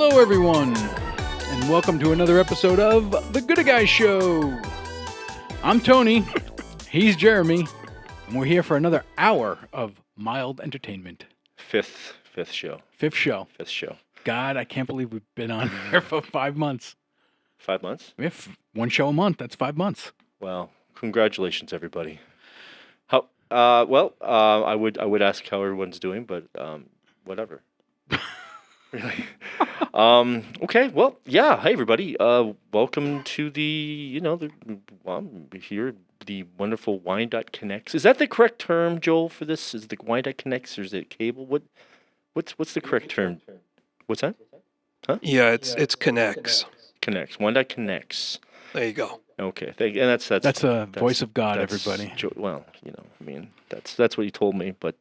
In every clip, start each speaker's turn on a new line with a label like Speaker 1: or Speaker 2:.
Speaker 1: Hello, everyone, and welcome to another episode of The Good Guy Show. I'm Tony, he's Jeremy, and we're here for another hour of mild entertainment.
Speaker 2: Fifth show.
Speaker 1: Fifth show. God, I can't believe we've been on here for 5 months.
Speaker 2: 5 months?
Speaker 1: We have one show a month. That's 5 months.
Speaker 2: Well, congratulations, everybody. How? I would ask how everyone's doing, but whatever. Really. Okay. Well, yeah. Hi, everybody. Welcome to the here the wonderful Wine.Connects. Is that the correct term, Joel, for this? Is the Wine.Connects or is it cable? What's the correct term? What's that? Huh?
Speaker 3: Yeah, it's connects.
Speaker 2: Connects. Wine.Connects.
Speaker 3: There you go.
Speaker 2: Okay. And that's
Speaker 1: the voice of God,
Speaker 2: that's
Speaker 1: everybody.
Speaker 2: That's what you told me, but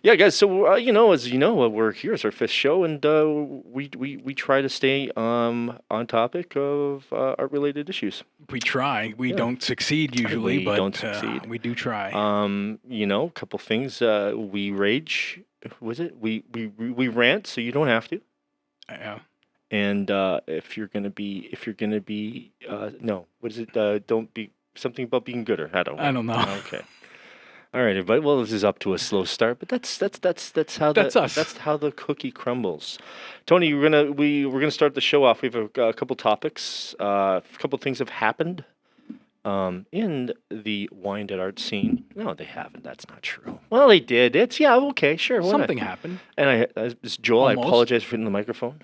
Speaker 2: yeah, guys. So as you know, we're here. It's our fifth show, and we try to stay on topic of art-related issues.
Speaker 1: We try. We don't succeed usually,
Speaker 2: We
Speaker 1: but
Speaker 2: don't succeed.
Speaker 1: We do try.
Speaker 2: A couple things. We rage. Was it? We rant, so you don't have to. And if you're gonna be, no, what is it? Don't be something about being gooder. I don't know. Okay. All right, everybody. Well, this is up to a slow start, but that's how
Speaker 1: That's us.
Speaker 2: That's how the cookie crumbles. Tony, we're gonna start the show off. We have a couple topics. A couple things have happened in the wine and art scene. No, they haven't. That's not true. Well, they did. Okay, sure.
Speaker 1: Something happened.
Speaker 2: And it's Joel.
Speaker 1: Almost.
Speaker 2: I apologize for hitting the microphone.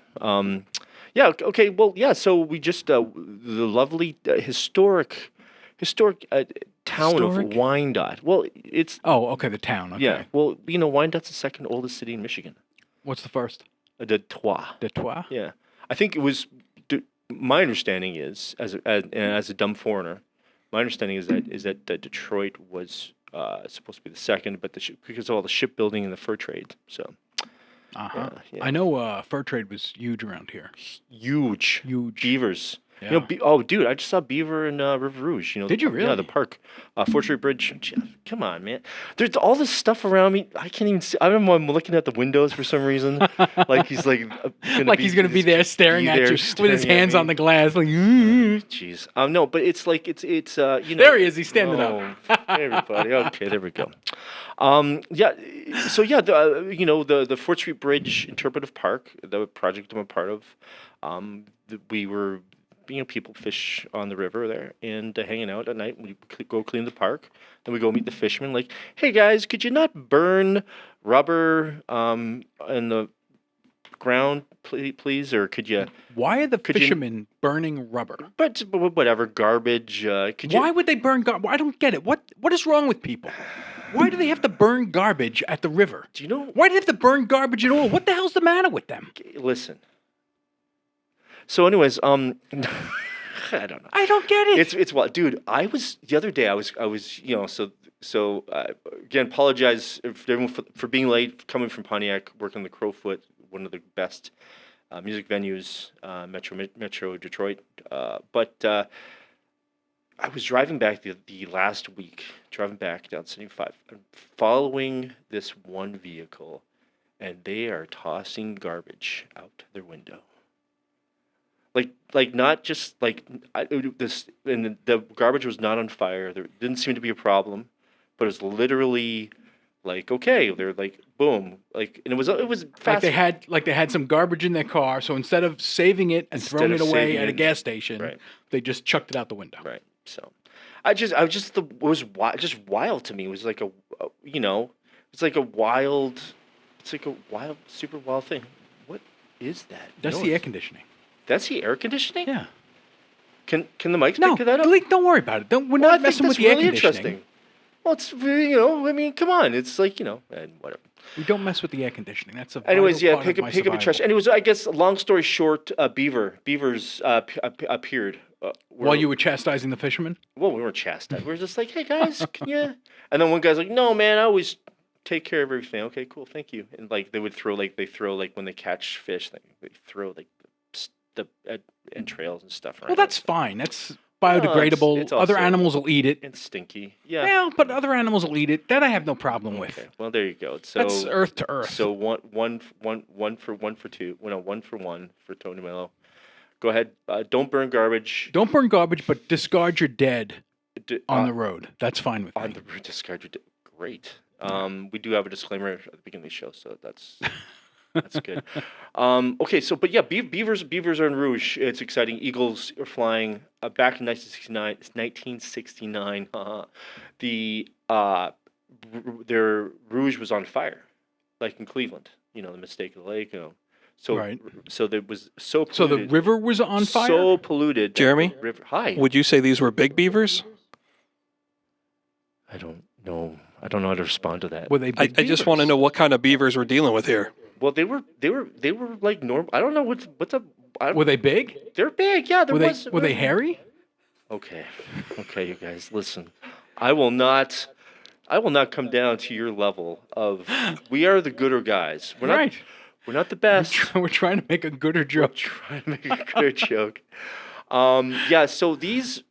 Speaker 2: Yeah. Okay. Well, yeah. So we just the lovely historic town of Wyandotte. Well, it's
Speaker 1: the town. Okay.
Speaker 2: yeah. Well, Wyandott's the second oldest city in Michigan.
Speaker 1: What's the first?
Speaker 2: Detroit.
Speaker 1: Detroit.
Speaker 2: Yeah. I think it was. My understanding is, as a dumb foreigner, my understanding is that Detroit was supposed to be the second, but because of all the shipbuilding and the fur trade. So.
Speaker 1: Uh-huh.
Speaker 2: Yeah.
Speaker 1: I know fur trade was huge around here.
Speaker 2: Huge.
Speaker 1: Yeah.
Speaker 2: Beavers. Dude, I just saw beaver in River Rouge.
Speaker 1: Did you really?
Speaker 2: Yeah, the park, Fort Street Bridge. Come on, man. There's all this stuff around me. I can't even see. I remember I'm looking at the windows for some reason. Like he's
Speaker 1: he's gonna be there staring at you with his hands on the glass, like.
Speaker 2: Jeez. No, but it's like it's
Speaker 1: There he is. He's standing up.
Speaker 2: Hey, everybody. Okay, there we go. Yeah. So yeah, the Fort Street Bridge Interpretive Park, the project I'm a part of. We were. People fish on the river there and hanging out at night. We go clean the park. Then we go meet the fishermen. Like, hey guys, could you not burn rubber in the ground, please? Or could you?
Speaker 1: Why are the fishermen burning rubber?
Speaker 2: But whatever, garbage.
Speaker 1: Why would they burn garbage? I don't get it. What is wrong with people? Why do they have to burn garbage at the river?
Speaker 2: Do you know?
Speaker 1: Why do they have to burn garbage at all? What the hell's the matter with them?
Speaker 2: Listen. So, anyways, I don't know.
Speaker 1: I don't get it.
Speaker 2: It's what, dude. The other day. I was, So again, apologize everyone for being late. Coming from Pontiac, working the Crowfoot, one of the best music venues, Metro Detroit. But I was driving back the last week, driving back down 75, and following this one vehicle, and they are tossing garbage out their window. Like not just this, and the garbage was not on fire. There didn't seem to be a problem, but it was literally like, okay, they're like, boom, like, and it was fast.
Speaker 1: Like they had some garbage in their car, so instead of saving it and throwing it away at a gas station,
Speaker 2: right,
Speaker 1: they just chucked it out the window.
Speaker 2: Right. So, it was just wild to me. It was like it's like a wild, super wild thing. What is that?
Speaker 1: That's the air conditioning.
Speaker 2: That's the air conditioning?
Speaker 1: Yeah.
Speaker 2: Can the mics pick that up?
Speaker 1: Don't worry about it. We're not messing with the air conditioning.
Speaker 2: Interesting. Well, it's come on, it's like and whatever.
Speaker 1: We don't mess with the air conditioning. That's a
Speaker 2: anyways, yeah,
Speaker 1: part
Speaker 2: pick
Speaker 1: of my
Speaker 2: up a trash. Anyways, I guess long story short, beavers appeared.
Speaker 1: While you were chastising the fishermen?
Speaker 2: Well, we weren't chastised. We were just like, hey guys, can you? And then one guy's like, no man, I always take care of everything. Okay, cool, thank you. And like they would throw when they catch fish, they throw the entrails and stuff.
Speaker 1: Well, that's fine. That's biodegradable.
Speaker 2: it's
Speaker 1: Other
Speaker 2: also-
Speaker 1: animals will eat it.
Speaker 2: It's stinky. Yeah.
Speaker 1: Well, but other animals will eat it. That I have no problem with.
Speaker 2: Okay. Well, there you go. So
Speaker 1: That's earth to earth.
Speaker 2: So one for two. Well, no, 1 for Tony Mello. Go ahead. Don't burn garbage.
Speaker 1: Don't burn garbage, but discard your dead on
Speaker 2: Uh,
Speaker 1: the road. That's fine with
Speaker 2: on
Speaker 1: me.
Speaker 2: the discard. Great. We do have a disclaimer at the beginning of the show, so that's good. Okay, so but yeah, beavers are in Rouge. It's exciting. Eagles are flying. Back in 1969, the their Rouge was on fire, like in Cleveland. You know, the mistake of the lake. You know, so
Speaker 1: Right.
Speaker 2: so it was so polluted.
Speaker 1: So the river was on fire?
Speaker 2: So polluted. that
Speaker 3: Jeremy?
Speaker 2: the river. Hi.
Speaker 3: Would you say these were big beavers?
Speaker 2: I don't know. I don't know how to respond to that.
Speaker 1: Were they
Speaker 3: I
Speaker 1: big
Speaker 3: just want to
Speaker 1: beavers?
Speaker 3: know what kind of beavers we're dealing with here.
Speaker 2: Well, they were like normal. I don't know what's up.
Speaker 1: Were they big?
Speaker 2: They're big. Yeah, there was.
Speaker 1: Were they hairy?
Speaker 2: Okay, you guys, listen. I will not come down to your level of. We are the gooder guys. We're not.
Speaker 1: Right.
Speaker 2: We're not the best.
Speaker 1: We're trying to make a gooder joke.
Speaker 2: Trying to make a good joke. Yeah. So these.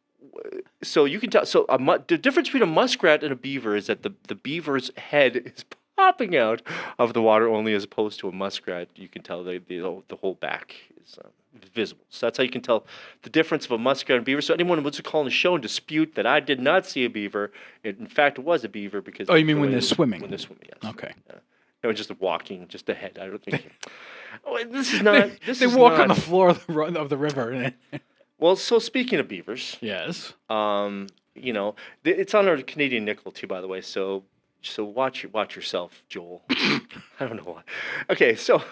Speaker 2: So you can tell. So the difference between a muskrat and a beaver is that the beaver's head is popping out of the water only, as opposed to a muskrat. You can tell the whole back is visible. So that's how you can tell the difference of a muskrat and beaver. So anyone who wants to call in the show and dispute that I did not see a beaver, in fact it was a beaver because.
Speaker 1: Oh, you mean
Speaker 2: the
Speaker 1: when
Speaker 2: way
Speaker 1: they're
Speaker 2: it was-
Speaker 1: swimming?
Speaker 2: When they're swimming, yes.
Speaker 1: Okay.
Speaker 2: Yeah. No, just walking, just the head. I don't think. Oh, this is not. This
Speaker 1: They
Speaker 2: is
Speaker 1: walk
Speaker 2: not,
Speaker 1: on the floor of the river.
Speaker 2: Well, so speaking of beavers,
Speaker 1: Yes.
Speaker 2: you know, it's on our Canadian nickel too, by the way. So watch yourself, Joel. I don't know why. Okay, so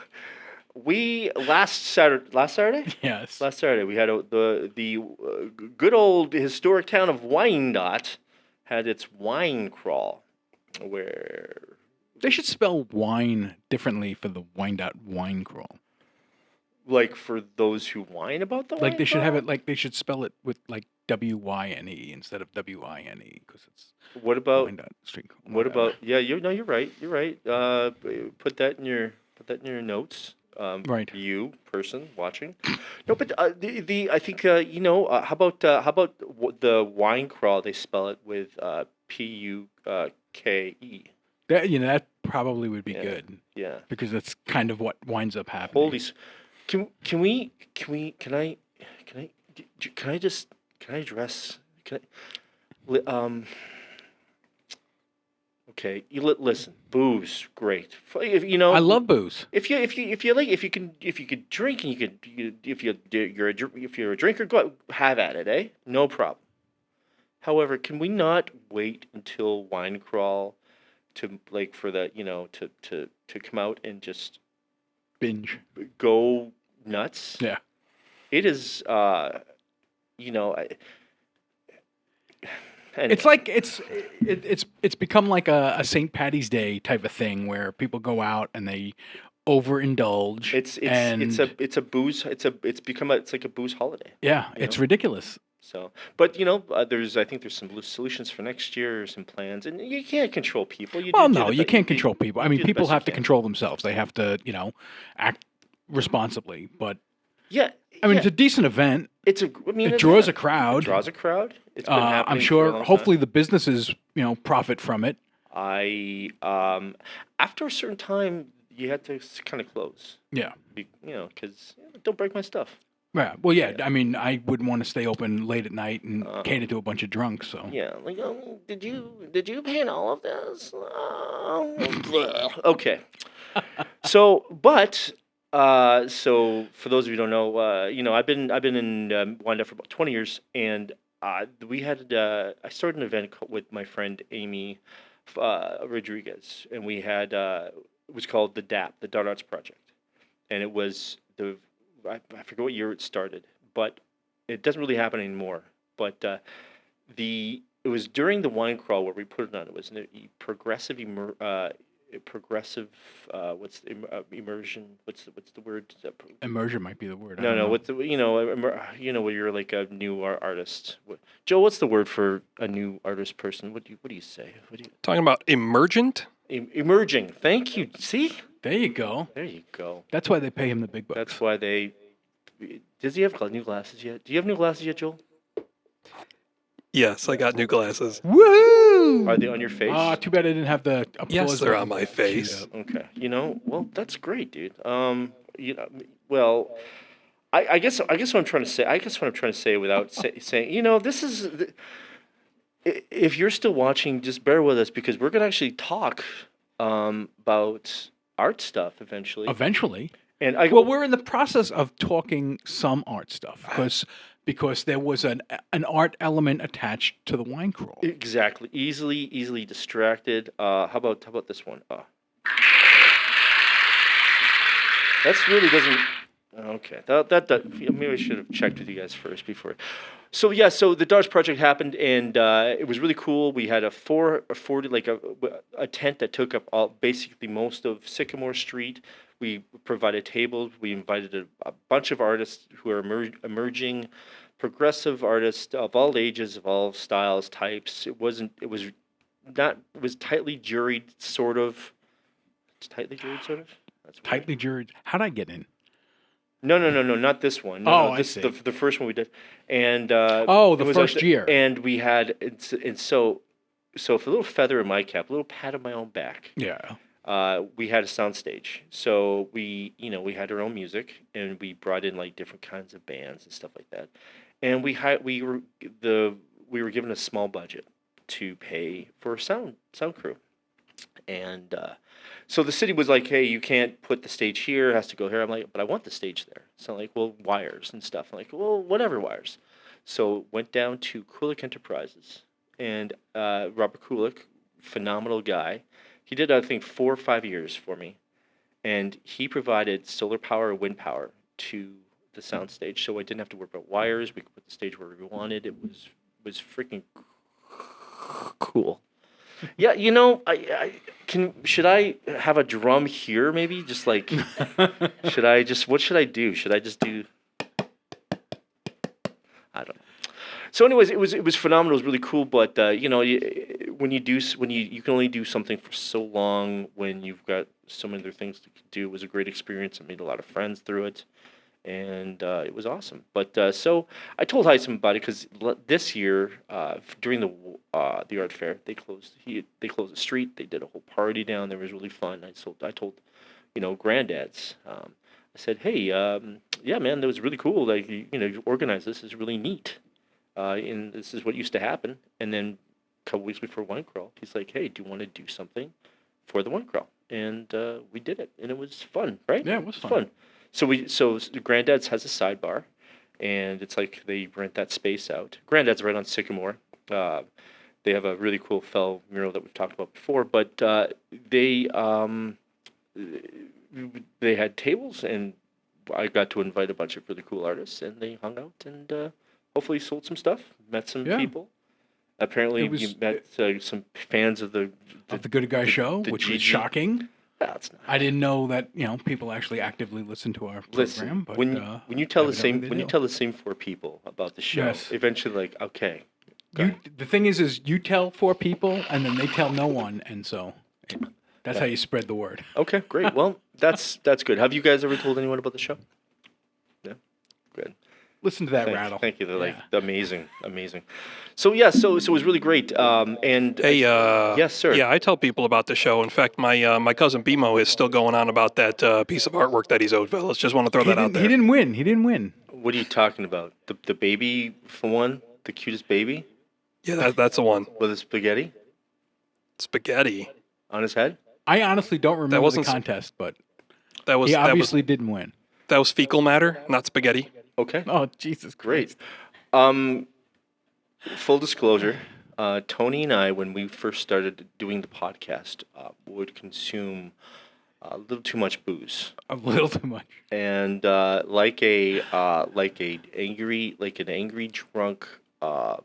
Speaker 2: we last Saturday
Speaker 1: Yes.
Speaker 2: we had the good old historic town of Wyandotte had its wine crawl, where
Speaker 1: They should spell wine differently for the Wyandotte wine crawl.
Speaker 2: like for those who whine about the wine
Speaker 1: Like they should have
Speaker 2: crawl?
Speaker 1: it like they should spell it with like WYNE instead of WINE because it's
Speaker 2: What about
Speaker 1: Wyandotte Street.
Speaker 2: What about? Yeah, you're right. You're right. Put that in your notes.
Speaker 1: Right.
Speaker 2: You person watching. No, but I think how about the wine crawl? They spell it with PUKE.
Speaker 1: that probably would be
Speaker 2: Yeah.
Speaker 1: good
Speaker 2: Yeah.
Speaker 1: because that's kind of what winds up happening.
Speaker 2: Holy. Can I address? Okay, listen. Booze, great. If you know,
Speaker 1: I love booze.
Speaker 2: If you like, if you could drink and if you're a drinker, go out, have at it, eh? No problem. However, can we not wait until wine crawl to like for the to come out and just
Speaker 1: Binge.
Speaker 2: go nuts?
Speaker 1: Yeah.
Speaker 2: It is anyway.
Speaker 1: It's like it's become like a St. Patty's Day type of thing where people go out and they overindulge.
Speaker 2: It's a booze. It's like a booze holiday.
Speaker 1: Yeah, it's ridiculous.
Speaker 2: So, but I think there's some solutions for next year, some plans, and you can't control people.
Speaker 1: Well, no, you can't control people. I mean,
Speaker 2: do the
Speaker 1: people
Speaker 2: best you
Speaker 1: have to
Speaker 2: can.
Speaker 1: control themselves. They have to, act responsibly. But
Speaker 2: Yeah,
Speaker 1: I mean, it's a decent event.
Speaker 2: it
Speaker 1: draws a crowd.
Speaker 2: It draws a crowd. It's been
Speaker 1: I'm
Speaker 2: happening for a
Speaker 1: sure.
Speaker 2: long
Speaker 1: Hopefully, the businesses, profit from it.
Speaker 2: time. After a certain time, you had to kind of close.
Speaker 1: Yeah.
Speaker 2: Because don't break my stuff.
Speaker 1: Yeah. Well, yeah. I mean, I wouldn't want to stay open late at night and cater to a bunch of drunks. So.
Speaker 2: Yeah, like, did you paint all of this? Okay. So for those of you who don't know, I've been in Wyandotte for about 20 years, and we had I started an event with my friend Amy Rodriguez, and we had it was called the DAP, the Dart Arts Project, and it was I forget what year it started, but it doesn't really happen anymore. But it was during the wine crawl where we put it on. It was a progressive immersion. What's the word?
Speaker 1: Immersion might be the word. I
Speaker 2: No,
Speaker 1: don't know.
Speaker 2: what's the where you're like a new artist. Joe, what's the word for a new artist person? What do you say?
Speaker 3: Talking about emergent?
Speaker 2: Emerging. Thank you. See,
Speaker 1: There you go.
Speaker 2: there you go.
Speaker 1: That's why they pay him the big bucks.
Speaker 2: That's why they. Does he have new glasses yet? Do you have new glasses yet, Joel?
Speaker 3: Yes, I got new glasses.
Speaker 1: Woohoo!
Speaker 2: Are they on your face?
Speaker 1: Too bad I didn't have the applause.
Speaker 3: Yes, they're on
Speaker 1: button
Speaker 3: my
Speaker 1: queued
Speaker 3: face.
Speaker 1: up.
Speaker 2: Okay. Well, that's great, dude. Well, I guess what I'm trying to say. I guess what I'm trying to say without saying, this is. If you're still watching, just bear with us because we're gonna actually talk about art stuff eventually.
Speaker 1: Eventually.
Speaker 2: And
Speaker 1: Well, we're in the process of talking some art stuff because there was an art element attached to the wine crawl.
Speaker 2: exactly easily distracted. How about this one? That's really doesn't. Okay, that maybe I should have checked with you guys first before. So yeah, so the Dodge project happened, and it was really cool. We had a 40 like a tent that took up basically most of Sycamore Street. We provided tables. We invited a bunch of artists who are emerging, progressive artists of all ages, of all styles, types. It was tightly juried, sort of. It's tightly juried, sort of. That's weird.
Speaker 1: Tightly juried. How'd I get in?
Speaker 2: No, not this one. No,
Speaker 1: Oh,
Speaker 2: no,
Speaker 1: I
Speaker 2: this,
Speaker 1: see.
Speaker 2: The first one we did, and
Speaker 1: The
Speaker 2: it was
Speaker 1: first year.
Speaker 2: and we had and so for a little feather in my cap, a little pat on my own back.
Speaker 1: Yeah.
Speaker 2: We had a soundstage, so we had our own music, and we brought in like different kinds of bands and stuff like that, and we were given a small budget to pay for a sound crew, and. So the city was like, hey, you can't put the stage here, it has to go here. I'm like, but I want the stage there. So I'm like, well, wires and stuff. I'm like, well, whatever wires. So went down to Kulik Enterprises. And Robert Kulik, phenomenal guy. He did, I think, 4 or 5 years for me. And he provided solar power and wind power to the soundstage. So I didn't have to worry about wires. We could put the stage where we wanted. It was freaking cool. Yeah, should I have a drum here maybe? Just like, what should I do? Should I just do, I don't know. So anyways, it was phenomenal. It was really cool, but when you can only do something for so long when you've got so many other things to do. It was a great experience. I made a lot of friends through it. And it was awesome. But so I told Heisman about it because this year during the art fair they closed the street. They did a whole party down there. It was really fun. I told granddads. I said, hey, yeah, man, that was really cool. Like you organized this. Is really neat. And this is what used to happen. And then a couple weeks before wine crawl, he's like, hey, do you want to do something for the wine crawl? And we did it, and it was fun, right?
Speaker 1: Yeah, it was fun.
Speaker 2: So Granddad's has a sidebar, and it's like they rent that space out. Granddad's right on Sycamore. They have a really cool fell mural that we've talked about before, but they had tables, and I got to invite a bunch of really cool artists, and they hung out and hopefully sold some stuff, met some people. Apparently, you met some fans of the
Speaker 1: Good Guy Show, which was shocking.
Speaker 2: That's not.
Speaker 1: I didn't know that people actually actively listen to our program. But
Speaker 2: when you tell the same 4 people about the show,
Speaker 1: Yes.
Speaker 2: eventually, like, okay.
Speaker 1: The thing is you tell 4 people, and then they tell no one, and so that's how you spread the word.
Speaker 2: Okay, great. Well, that's good. Have you guys ever told anyone about the show? Yeah, good.
Speaker 1: Listen to that rattle.
Speaker 2: Thank you. They're like amazing. So yeah, so it was really great. And
Speaker 3: Hey,
Speaker 2: yes, sir.
Speaker 3: Yeah, I tell people about the show. In fact, my cousin BMO is still going on about that piece of artwork that he's owed fellas. Just want to throw that out there.
Speaker 1: He didn't win.
Speaker 2: What are you talking about? The baby for one, the cutest baby
Speaker 3: Yeah, that's the one.
Speaker 2: with a spaghetti
Speaker 3: Spaghetti.
Speaker 2: on his head.
Speaker 1: I honestly don't remember the
Speaker 3: wasn't
Speaker 1: contest, but
Speaker 3: That was
Speaker 1: he obviously didn't win.
Speaker 3: that was fecal matter, not spaghetti.
Speaker 2: Okay.
Speaker 1: Oh, Jesus
Speaker 2: Great.
Speaker 1: Christ.
Speaker 2: Full disclosure, Tony and I, when we first started doing the podcast, would consume a little too much booze,
Speaker 1: A little too much.
Speaker 2: and like an angry drunk man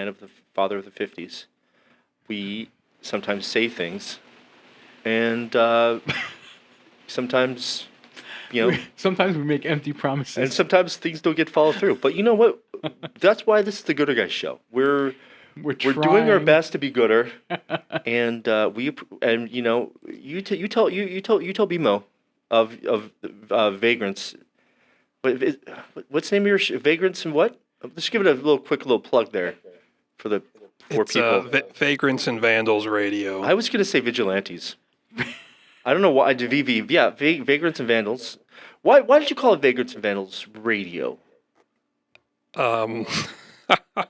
Speaker 2: of the father of the 50s, we sometimes say things, and sometimes.
Speaker 1: Sometimes we make empty promises.
Speaker 2: And sometimes things don't get followed through. But you know what? That's why this is the Gooder Guys show. We're doing our best to be gooder, and you tell BMO of Vagrants. What's the name of your Vagrants and what? Just give it a quick little plug there for the four
Speaker 3: It's
Speaker 2: people.
Speaker 3: Vagrants and Vandals Radio.
Speaker 2: I was going to say vigilantes. I don't know why. VV, yeah, Vagrants and Vandals. Why did you call it Vagrants and Vandals Radio?
Speaker 3: Um,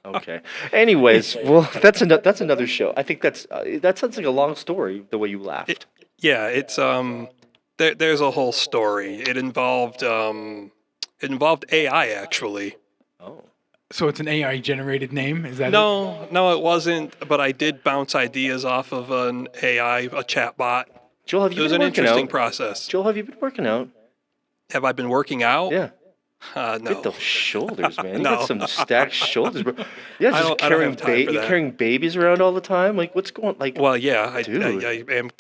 Speaker 2: Okay. Anyways, well, that's another show. I think that sounds like a long story. The way you laughed.
Speaker 3: yeah, it's there's a whole story. It involved AI actually.
Speaker 2: Oh.
Speaker 1: So it's an AI generated name? Is that it?
Speaker 3: No, it wasn't. But I did bounce ideas off of an AI, a chatbot.
Speaker 2: Joel, have
Speaker 3: It
Speaker 2: you
Speaker 3: was
Speaker 2: been
Speaker 3: an
Speaker 2: working
Speaker 3: interesting
Speaker 2: out?
Speaker 3: process.
Speaker 2: Joel, have you been working out?
Speaker 3: Have I been working out?
Speaker 2: Yeah.
Speaker 3: No.
Speaker 2: Get those shoulders, man. You
Speaker 3: No.
Speaker 2: got some stacked shoulders, bro. Yeah,
Speaker 3: I
Speaker 2: just
Speaker 3: don't have time for
Speaker 2: you're
Speaker 3: that.
Speaker 2: carrying babies around all the time. Like, what's going? Like,
Speaker 3: Well, yeah,
Speaker 2: Dude.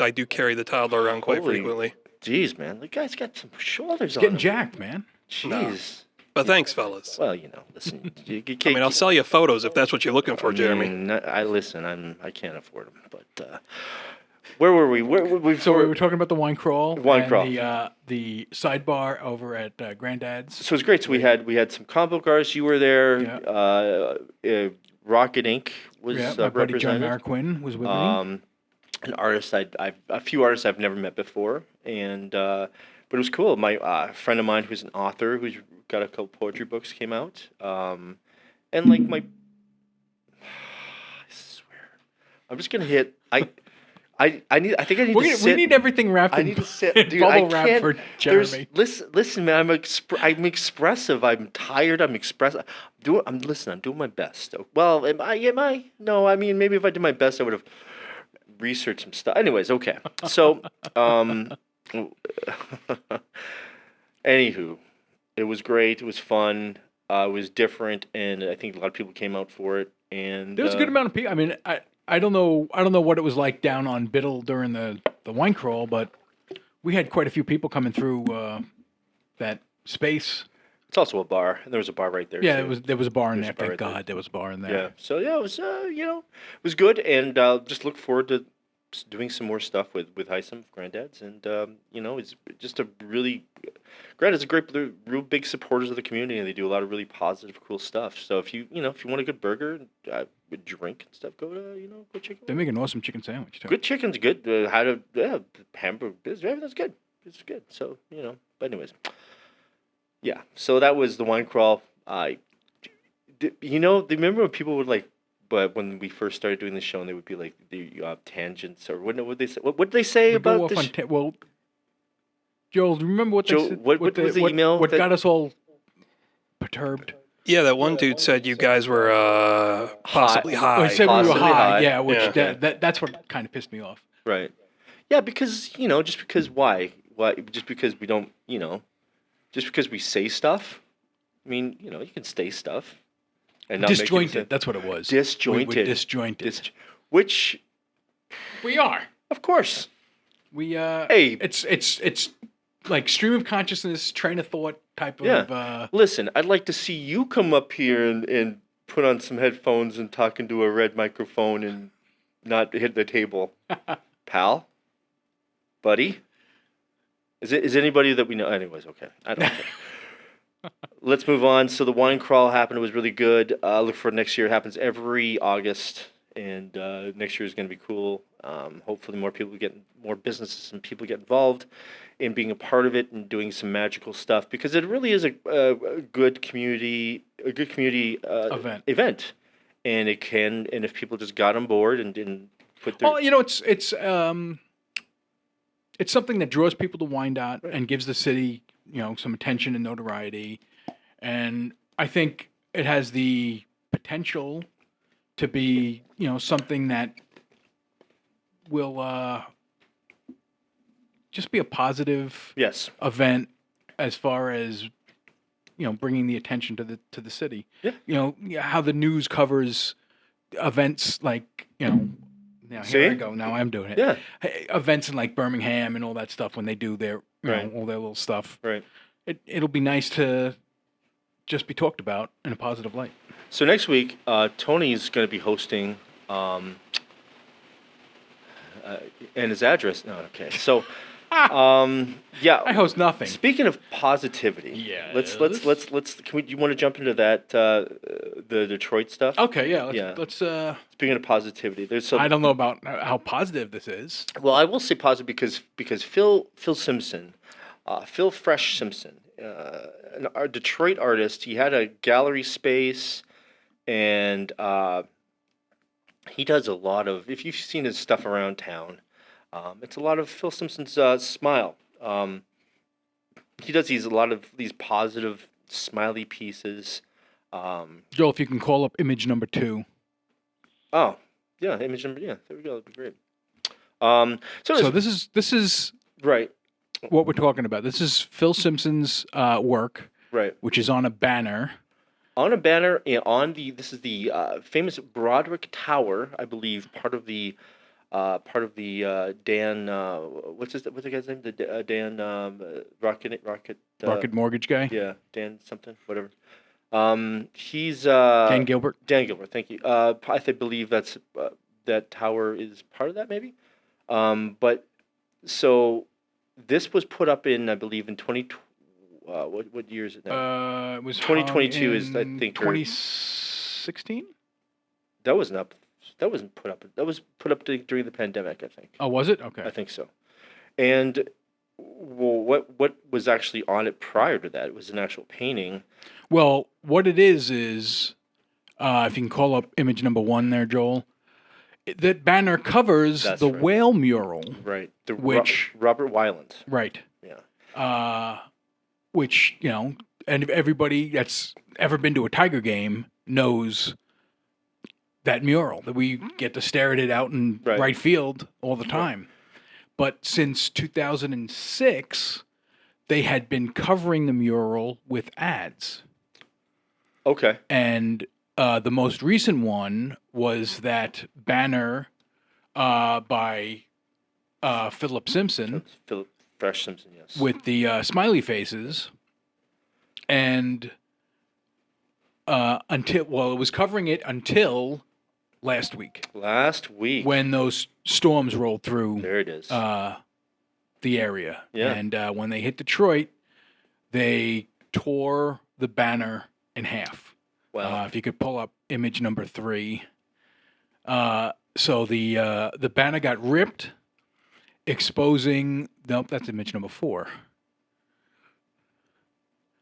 Speaker 3: I do carry the toddler around quite
Speaker 2: Holy-
Speaker 3: frequently.
Speaker 2: geez, man, the guy's got some shoulders on
Speaker 1: Getting
Speaker 2: him.
Speaker 1: jacked, man.
Speaker 2: Jeez.
Speaker 3: But thanks, fellas.
Speaker 2: Well, listen. You
Speaker 3: I
Speaker 2: can't.
Speaker 3: mean, I'll sell you photos if that's what you're looking for, Jeremy.
Speaker 2: I listen. I can't afford them. But where were we? Where
Speaker 1: So we were talking about the wine crawl.
Speaker 2: Wine
Speaker 1: and
Speaker 2: crawl.
Speaker 1: The sidebar over at Granddad's.
Speaker 2: So it was great. So we had some comic book artists. You were there. Rocket Inc. was
Speaker 1: Yeah, my buddy John
Speaker 2: represented.
Speaker 1: Marquin was with me.
Speaker 2: An artist a few artists I've never met before, and but it was cool. My friend of mine who's an author who's got a couple poetry books came out, and like my, I swear, I'm just gonna hit. I think I need to sit.
Speaker 1: We need everything wrapped
Speaker 2: I
Speaker 1: in,
Speaker 2: need to sit,
Speaker 1: in
Speaker 2: dude.
Speaker 1: bubble
Speaker 2: I
Speaker 1: wrap
Speaker 2: can't.
Speaker 1: for Jeremy.
Speaker 2: Listen, man. I'm expressive. I'm tired. I'm expressive. I'm doing my best. Well, am I? No, I mean, maybe if I did my best, I would have researched some stuff. Anyways, okay. So, anywho, it was great. It was fun. It was different, and I think a lot of people came out for it. And
Speaker 1: There was a good amount of people. I mean, I don't know what it was like down on Biddle during the wine crawl, but we had quite a few people coming through that space.
Speaker 2: It's also a bar, and there was a bar right there.
Speaker 1: Yeah,
Speaker 2: too.
Speaker 1: there was a bar in
Speaker 2: There's
Speaker 1: there.
Speaker 2: a bar
Speaker 1: Thank
Speaker 2: right there.
Speaker 1: God there was a bar in there.
Speaker 2: Yeah. So yeah, it was it was good, and just look forward to doing some more stuff with Heisem Granddads, and it's just a really Granddad's a great, they're real big supporters of the community, and they do a lot of really positive, cool stuff. So if you want a good burger, and a drink and stuff, go check it
Speaker 1: They
Speaker 2: out.
Speaker 1: make an awesome chicken sandwich too.
Speaker 2: Good chicken's good. Hamburger, everything's good. It's good. So but anyways, yeah. So that was the wine crawl. Remember when people would like, but when we first started doing the show, and they would be like the tangents, or what would they say? What would they say
Speaker 1: We go
Speaker 2: about
Speaker 1: off
Speaker 2: this?
Speaker 1: on well, Joel, do you remember what
Speaker 2: Joel,
Speaker 1: they said?
Speaker 2: what was the email
Speaker 1: What
Speaker 2: that-
Speaker 1: got us all perturbed?
Speaker 3: Yeah, that one dude said you guys were possibly
Speaker 1: Oh,
Speaker 3: high.
Speaker 1: he said we were
Speaker 2: possibly
Speaker 1: high.
Speaker 2: high.
Speaker 1: Yeah, which
Speaker 3: Yeah.
Speaker 1: that's what kind of pissed me off.
Speaker 2: Right. Yeah, because just because why? Just because we don't, just because we say stuff. I mean, you can say stuff and not make it
Speaker 1: Disjointed. That's what it was.
Speaker 2: disjointed.
Speaker 1: We were disjointed.
Speaker 2: Which,
Speaker 1: We are.
Speaker 2: of course,
Speaker 1: We
Speaker 2: Hey.
Speaker 1: it's like stream of consciousness, train of thought type of
Speaker 2: Yeah. listen. I'd like to see you come up here and put on some headphones and talk into a red microphone and not hit the table, pal, buddy. Is anybody that we know? Anyways, okay. I don't care. Let's move on. So the wine crawl happened. It was really good. Look for next year. It happens every August, and next year is going to be cool. Hopefully, more businesses and people get involved in being a part of it and doing some magical stuff, because it really is a good community event, and if people just got on board and put their
Speaker 1: Well, it's something that draws people to Wyandotte and gives the city, some attention and notoriety. And I think it has the potential to be, something that will just be a positive
Speaker 2: yes,
Speaker 1: event as far as bringing the attention to the city.
Speaker 2: Yeah.
Speaker 1: How the news covers events like now
Speaker 2: See?
Speaker 1: here I go. Now I'm doing it.
Speaker 2: yeah,
Speaker 1: Hey, events in like Birmingham and all that stuff when they do their
Speaker 2: Right.
Speaker 1: all their little stuff.
Speaker 2: right.
Speaker 1: It'll be nice to just be talked about in a positive light.
Speaker 2: So next week, Tony's going to be hosting, and his address. No, okay. So Yeah.
Speaker 1: I host nothing.
Speaker 2: Speaking of positivity,
Speaker 1: Yes.
Speaker 2: let's. Can we? Do you want to jump into that the Detroit stuff?
Speaker 1: Okay, yeah.
Speaker 2: Yeah.
Speaker 1: Let's.
Speaker 2: Speaking of positivity, there's some.
Speaker 1: I don't know about how positive this is.
Speaker 2: Well, I will say positive because Phil Simpson, Phil Fresh Simpson, a Detroit artist. He had a gallery space, and he does a lot of. If you've seen his stuff around town, it's a lot of Phil Simpson's smile. He does a lot of these positive, smiley pieces.
Speaker 1: Joel, if you can call up image number 2.
Speaker 2: Oh, yeah, image number. Yeah, there we go. That'd be great.
Speaker 1: So this is
Speaker 2: right,
Speaker 1: what we're talking about. This is Phil Simpson's work,
Speaker 2: right.
Speaker 1: which is on a banner.
Speaker 2: On a banner, this is the famous Broderick Tower, I believe, part of the Dan. What's the guy's name? The Dan Rocket.
Speaker 1: Rocket Mortgage guy.
Speaker 2: Yeah, Dan something, whatever. He's
Speaker 1: Dan Gilbert.
Speaker 2: Dan Gilbert, thank you. Believe that's that tower is part of that, maybe. But so this was put up in, I believe, in 20. What year is it now?
Speaker 1: It was
Speaker 2: 2022 is, I think,
Speaker 1: 2016.
Speaker 2: That wasn't up. That wasn't put up. That was put up during the pandemic, I think.
Speaker 1: Oh, was it? Okay.
Speaker 2: I think so. And well, what was actually on it prior to that? It was an actual painting.
Speaker 1: Well, what it is if you can call up image number 1 there, Joel, that banner covers
Speaker 2: That's
Speaker 1: the
Speaker 2: right.
Speaker 1: whale mural.
Speaker 2: Right.
Speaker 1: Which
Speaker 2: Robert Weiland.
Speaker 1: Right.
Speaker 2: Yeah.
Speaker 1: Which, and everybody that's ever been to a Tiger game knows that mural, that we get to stare at it out in right field all the time. But since 2006, they had been covering the mural with ads.
Speaker 2: Okay.
Speaker 1: And the most recent one was that banner by Philip Simpson.
Speaker 2: Philip Fresh Simpson, yes.
Speaker 1: With the smiley faces. And it was covering it until last week.
Speaker 2: Last week.
Speaker 1: When those storms rolled through.
Speaker 2: There it is.
Speaker 1: The area.
Speaker 2: Yeah.
Speaker 1: And when they hit Detroit, they tore the banner in half.
Speaker 2: Wow.
Speaker 1: If you could pull up image number 3. So the banner got ripped, exposing. Nope, that's image number 4.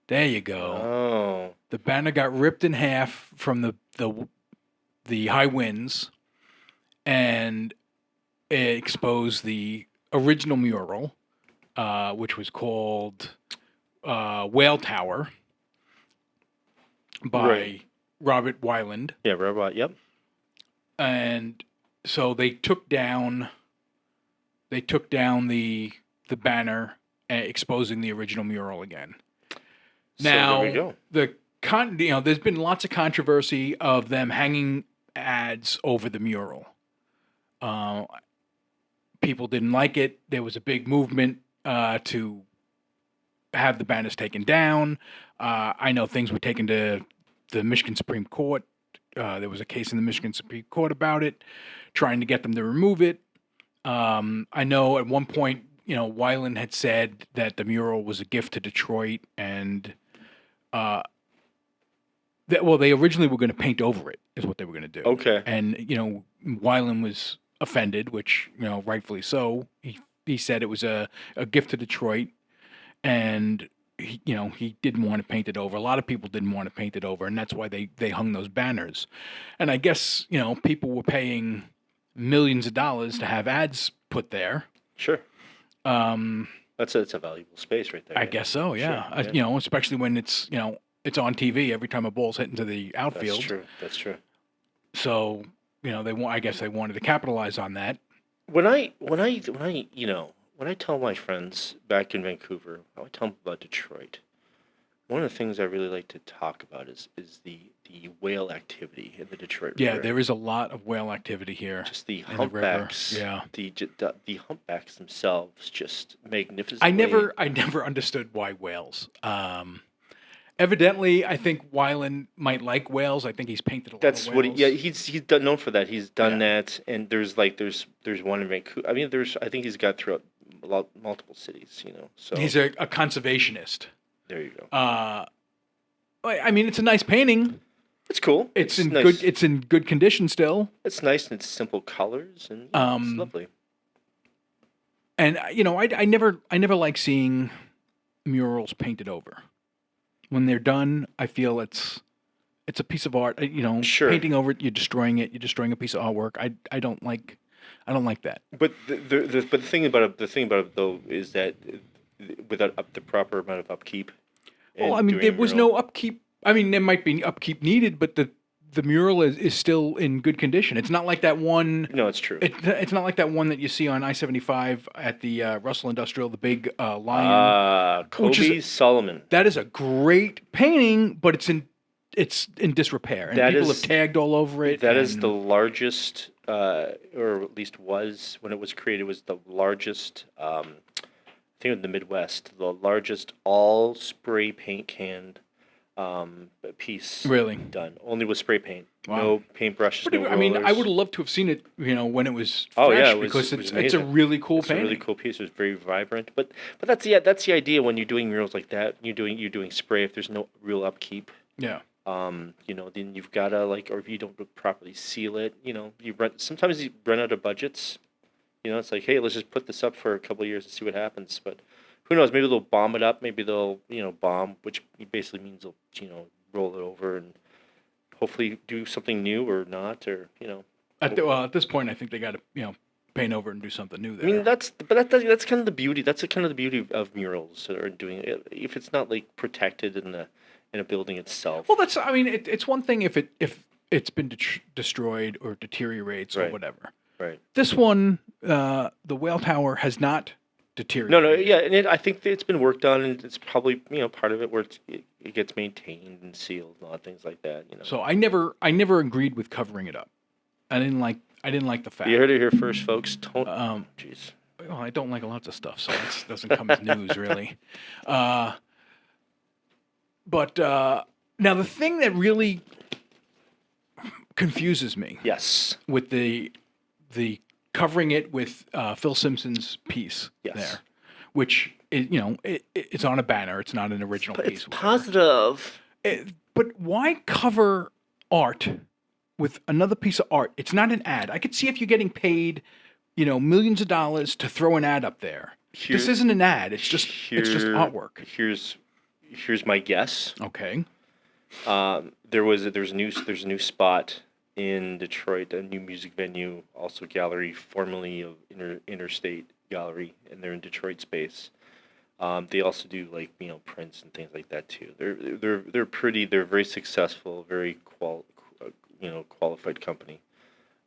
Speaker 1: There you go.
Speaker 2: Oh.
Speaker 1: The banner got ripped in half from the high winds, and it exposed the original mural, which was called Whale Tower by Robert Weiland.
Speaker 2: Yeah, Robert. Yep.
Speaker 1: And so they took down the banner, exposing the original mural again. Now,
Speaker 2: so there we go.
Speaker 1: There's been lots of controversy of them hanging ads over the mural. People didn't like it. There was a big movement to have the banners taken down. I know things were taken to the Michigan Supreme Court. There was a case in the Michigan Supreme Court about it, trying to get them to remove it. I know at one point, Weiland had said that the mural was a gift to Detroit, and they originally were going to paint over it, is what they were going to do.
Speaker 2: Okay.
Speaker 1: And Weiland was offended, which rightfully so. He said it was a gift to Detroit, and he didn't want to paint it over. A lot of people didn't want to paint it over, and that's why they hung those banners. And I guess people were paying millions of dollars to have ads put there.
Speaker 2: Sure. That's a valuable space right there.
Speaker 1: I guess so. Yeah.
Speaker 2: Sure, yeah.
Speaker 1: Especially when it's it's on TV every time a ball's hit into the outfield.
Speaker 2: That's true.
Speaker 1: So I guess they wanted to capitalize on that.
Speaker 2: When I tell my friends back in Vancouver, I tell them about Detroit. One of the things I really like to talk about is the whale activity in the Detroit River.
Speaker 1: Yeah, there is a lot of whale activity here.
Speaker 2: Just the
Speaker 1: in the river.
Speaker 2: humpbacks.
Speaker 1: Yeah.
Speaker 2: The humpbacks themselves, just magnificent.
Speaker 1: I never understood why whales. Evidently, I think Weiland might like whales. I think he's painted a lot of whales.
Speaker 2: He's done known for that. He's done that, and there's one in Vancouver. I mean, I think he's got throughout multiple cities. So
Speaker 1: He's a conservationist.
Speaker 2: there you go.
Speaker 1: I mean, it's a nice painting.
Speaker 2: It's cool.
Speaker 1: It's in
Speaker 2: nice.
Speaker 1: good. It's in good condition still.
Speaker 2: It's nice and it's simple colors and it's lovely.
Speaker 1: And I never like seeing murals painted over. When they're done, I feel it's a piece of art.
Speaker 2: Sure.
Speaker 1: Painting over it, you're destroying it. You're destroying a piece of artwork. I don't like that.
Speaker 2: But the thing about it though is that without the proper amount of upkeep.
Speaker 1: Well, I mean, there was no upkeep. I mean, there might be upkeep needed, but the mural is still in good condition. It's not like that one.
Speaker 2: No, it's true.
Speaker 1: It's not like that one that you see on I-75 at the Russell Industrial, the big lion.
Speaker 2: Kobe Solomon.
Speaker 1: That is a great painting, but it's in disrepair, and people have tagged all over it.
Speaker 2: That is the largest, or at least was when it was created, was the largest. I think in the Midwest, the largest all spray paint canned piece
Speaker 1: really
Speaker 2: done only with spray paint.
Speaker 1: Wow.
Speaker 2: No paintbrushes. No
Speaker 1: I mean,
Speaker 2: rollers.
Speaker 1: I would have loved to have seen it, when it was fresh, because it's a really cool painting.
Speaker 2: It's a really cool piece. It was very vibrant. But that's the idea when you're doing murals like that. You're doing spray. If there's no real upkeep,
Speaker 1: yeah.
Speaker 2: then you've gotta or if you don't properly seal it, sometimes you run out of budgets. It's like, hey, let's just put this up for a couple of years and see what happens. But who knows? Maybe they'll bomb it up. Maybe they'll, bomb, which basically means they'll, roll it over and hopefully do something new or not, or
Speaker 1: At this point, I think they got to, paint over and do something new there.
Speaker 2: I mean, that's kind of the beauty. That's kind of the beauty of murals or doing it. If it's not protected in a building itself.
Speaker 1: Well, it's one thing if it's been destroyed or deteriorates or whatever.
Speaker 2: Right.
Speaker 1: This one, the Whale Tower has not deteriorated.
Speaker 2: No, yeah, and I think it's been worked on, and it's probably part of it where it gets maintained and sealed and all things like that.
Speaker 1: So I never agreed with covering it up. I didn't like the fact.
Speaker 2: You heard it here first, folks. Don't. Jeez.
Speaker 1: Well, I don't like lots of stuff, so it doesn't come as news really. But now the thing that really confuses me.
Speaker 2: Yes.
Speaker 1: With the covering it with Phil Simpson's piece there, which is, it's on a banner. It's not an original piece.
Speaker 2: It's positive.
Speaker 1: But why cover art with another piece of art? It's not an ad. I could see if you're getting paid, millions of dollars to throw an ad up there. This isn't an ad. It's just artwork.
Speaker 2: Here's my guess.
Speaker 1: Okay.
Speaker 2: There's a new spot in Detroit, a new music venue, also gallery, formerly of Interstate Gallery, and they're in Detroit space. They also do prints and things like that too. They're very successful, very qualified company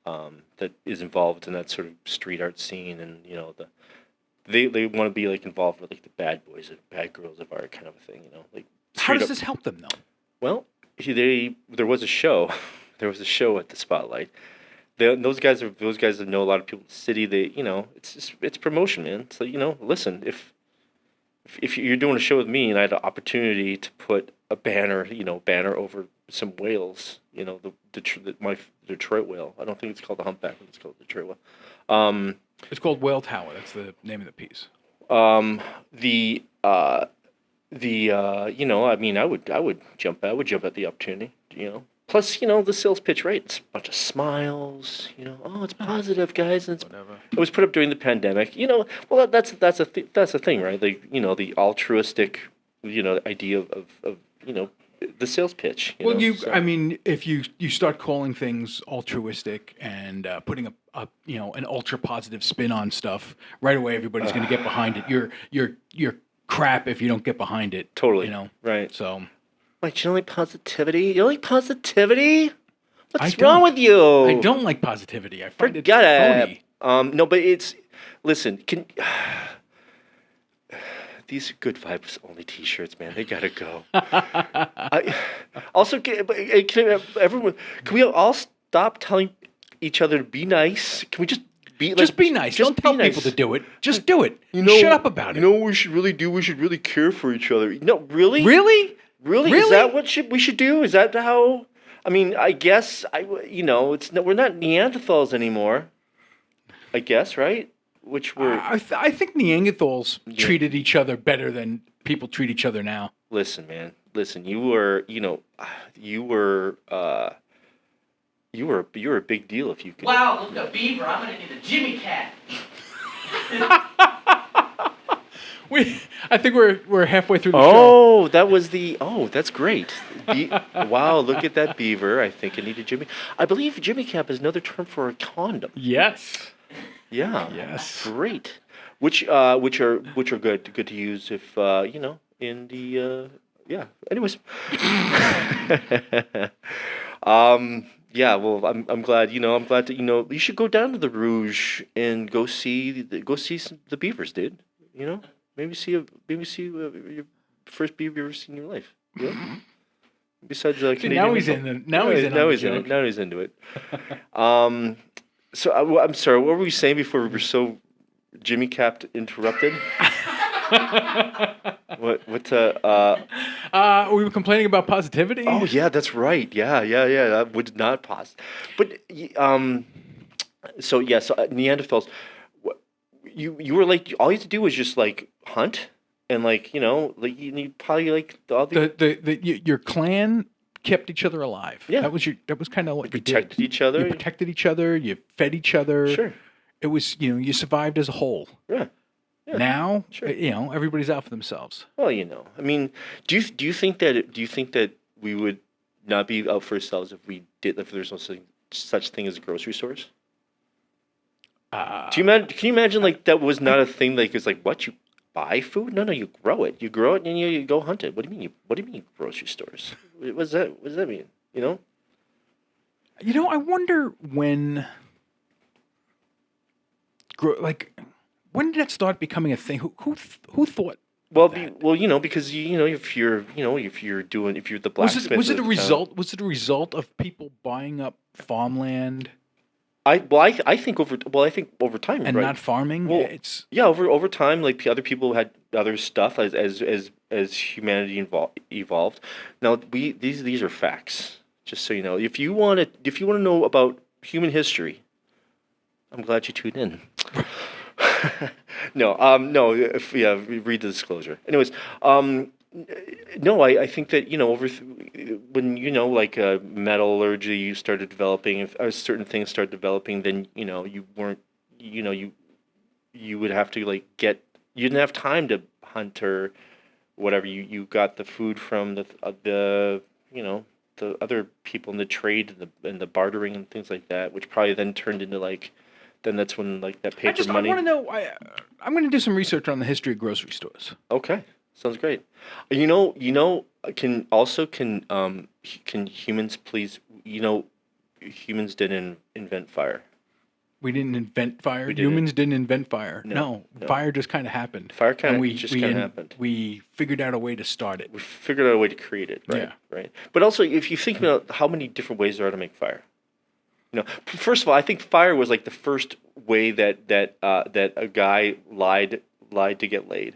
Speaker 2: that is involved in that sort of street art scene, and they want to be involved with the bad boys and bad girls of art kind of a thing.
Speaker 1: How does this help them though?
Speaker 2: Well, there was a show. There was a show at the Spotlight. Those guys that know a lot of people in the city. It's promotion, man. It's listen, if you're doing a show with me and I had an opportunity to put a banner over some whales, my Detroit whale. I don't think it's called the humpback, but it's called the Detroit whale.
Speaker 1: It's called Whale Tower. That's the name of the piece.
Speaker 2: I would jump at the opportunity, Plus, the sales pitch, right? It's a bunch of smiles, it's positive, guys. And it was put up during the pandemic, Well, that's a thing, right? The altruistic, idea of the sales pitch.
Speaker 1: If you start calling things altruistic and putting an ultra positive spin on stuff, right away everybody's going to get behind it. You're crap if you don't get behind it.
Speaker 2: Totally.
Speaker 1: Right. So.
Speaker 2: Wait, you don't like positivity? You don't like positivity? What's wrong with you?
Speaker 1: I don't like positivity. I find
Speaker 2: Forget
Speaker 1: it phony.
Speaker 2: No, but listen, these are good vibes only T-shirts, man. They gotta go. Everyone, can we all stop telling each other to be nice? Can we just be
Speaker 1: nice? Don't tell people to do it. Just do it. Shut up about it.
Speaker 2: What we should really do? We should really care for each other. No, really?
Speaker 1: Really?
Speaker 2: Is that what we should do? Is that how? I mean, I guess we're not Neanderthals anymore. I guess, right? which were
Speaker 1: I think Neanderthals treated each other better than people treat each other now.
Speaker 2: listen, man. Listen, you were you were you were a big deal if you could.
Speaker 4: Wow, look, a beaver. I'm gonna need a Jimmy cat.
Speaker 1: I think we're halfway through the show.
Speaker 2: Oh, that was the. Oh, that's great. Wow, look at that beaver. I think I need a Jimmy. I believe Jimmy cap is another term for a condom.
Speaker 1: Yes.
Speaker 2: Yeah.
Speaker 1: Yes.
Speaker 2: Great. Which are good to use if in the yeah. Anyways. Yeah. Well, I'm glad. I'm glad that you should go down to the Rouge and go see the beavers, dude. Maybe see your first beaver you've ever seen in your life. Yeah. Besides Canadian.
Speaker 1: Now he's in it. Now he's in it.
Speaker 2: Now he's into it. So I'm sorry. What were we saying before we were so Jimmy capped interrupted? What?
Speaker 1: We were complaining about positivity.
Speaker 2: Oh yeah, that's right. Yeah. That would not pause. But So Neanderthals. You were like all you had to do was just like hunt and you probably like
Speaker 1: your clan kept each other alive.
Speaker 2: Yeah.
Speaker 1: That was kind of what you
Speaker 2: protected
Speaker 1: did.
Speaker 2: each other.
Speaker 1: You protected each other. You fed each other.
Speaker 2: Sure.
Speaker 1: It was you survived as a whole.
Speaker 2: Yeah.
Speaker 1: Now
Speaker 2: Sure.
Speaker 1: Everybody's out for themselves.
Speaker 2: Well, I mean, do you think that we would not be out for ourselves if there's no such thing as grocery stores? Can you imagine like that was not a thing? Like it's like what you buy food? No, you grow it. You grow it and you go hunt it. What do you mean grocery stores? What does that mean?
Speaker 1: I wonder when did that start becoming a thing? Who thought?
Speaker 2: Well, because if you're the blacksmith.
Speaker 1: Was it a result? Was it a result of people buying up farmland?
Speaker 2: I think over time
Speaker 1: and
Speaker 2: right?
Speaker 1: not farming.
Speaker 2: Well, over time, like other people had other stuff as humanity evolved. Now these are facts. Just so you know, if you want to know about human history, I'm glad you tuned in. No, read the disclosure. Anyways, no, I think that when like metallurgy started developing, if certain things started developing, then you weren't you would have to you didn't have time to hunt or whatever. You got the food from the other people in the trade and the bartering and things like that, which probably then turned into then that's when that paper money.
Speaker 1: I want to know. I'm going to do some research on the history of grocery stores.
Speaker 2: Okay, sounds great. Can humans please? Humans didn't invent fire.
Speaker 1: We didn't invent fire.
Speaker 2: We didn't.
Speaker 1: Humans didn't invent fire.
Speaker 2: No.
Speaker 1: Fire just kind of happened.
Speaker 2: Fire just kind of happened.
Speaker 1: We figured out a way to start it.
Speaker 2: We figured out a way to create it. Right.
Speaker 1: Yeah.
Speaker 2: Right. But also, if you think about how many different ways there are to make fire. First of all, I think fire was like the first way that a guy lied to get laid.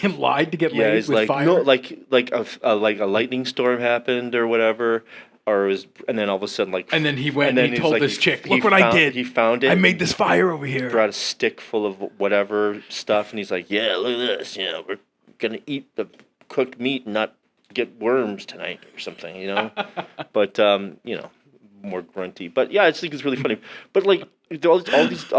Speaker 1: Lied to get laid
Speaker 2: it's
Speaker 1: with fire.
Speaker 2: No, like a lightning storm happened or whatever, and then all of a sudden
Speaker 1: And then he went and he told this chick, "Look what I did!
Speaker 2: He found it.
Speaker 1: I made this fire over here."
Speaker 2: Brought a stick full of whatever stuff, and he's like, "Yeah, look at this. We're gonna eat the cooked meat and not get worms tonight or something." But more grunty. But yeah, I just think it's really funny. But all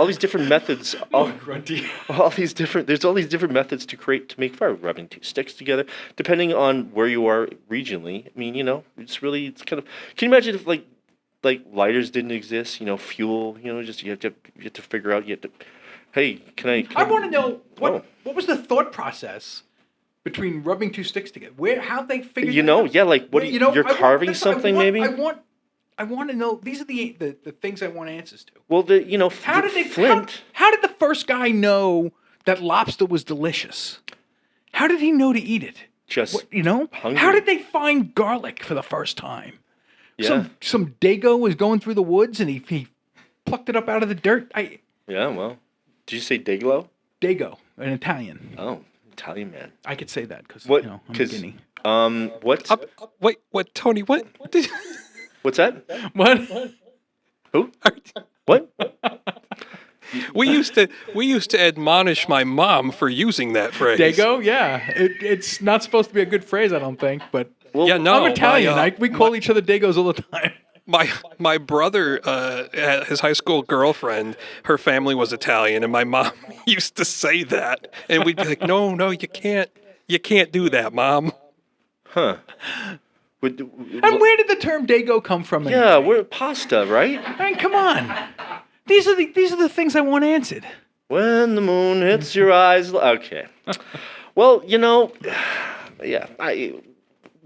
Speaker 2: these different methods.
Speaker 1: Grunty.
Speaker 2: There's all these different methods to make fire. Rubbing two sticks together, depending on where you are regionally. I mean, it's kind of. Can you imagine if like lighters didn't exist? Fuel. Just you have to figure out. You have to. Hey, can I
Speaker 1: want to know what was the thought process between rubbing two sticks together? How'd they figure?
Speaker 2: Yeah, like what? You're carving something, maybe.
Speaker 1: I want to know. These are the things I want answers to.
Speaker 2: Well,
Speaker 1: how did they
Speaker 2: Flint?
Speaker 1: How did the first guy know that lobster was delicious? How did he know to eat it?
Speaker 2: Just hungry.
Speaker 1: How did they find garlic for the first time?
Speaker 2: Yeah.
Speaker 1: Some dago was going through the woods and he plucked it up out of the dirt.
Speaker 2: Yeah. Well, did you say Dago?
Speaker 1: Dago, an Italian.
Speaker 2: Oh, Italian man.
Speaker 1: I could say that because
Speaker 2: what?
Speaker 1: I'm Guinea.
Speaker 2: What?
Speaker 3: Wait, what, Tony? What?
Speaker 2: What's that?
Speaker 1: What?
Speaker 2: Who? What?
Speaker 3: We used to admonish my mom for using that phrase.
Speaker 1: Dago, yeah. It's not supposed to be a good phrase, I don't think, but
Speaker 3: Yeah, no.
Speaker 1: I'm Italian. We call
Speaker 3: my,
Speaker 1: each other Dagos all the time.
Speaker 3: my brother, his high school girlfriend, her family was Italian, and my mom used to say that, and we'd be like, no, you can't do that, Mom.
Speaker 2: Huh.
Speaker 1: And where did the term Dago come from?
Speaker 2: Yeah,
Speaker 1: anyway?
Speaker 2: we're pasta, right?
Speaker 1: I mean, come on. These are the things I want answered.
Speaker 2: When the moon hits your eyes. Okay. Well, yeah.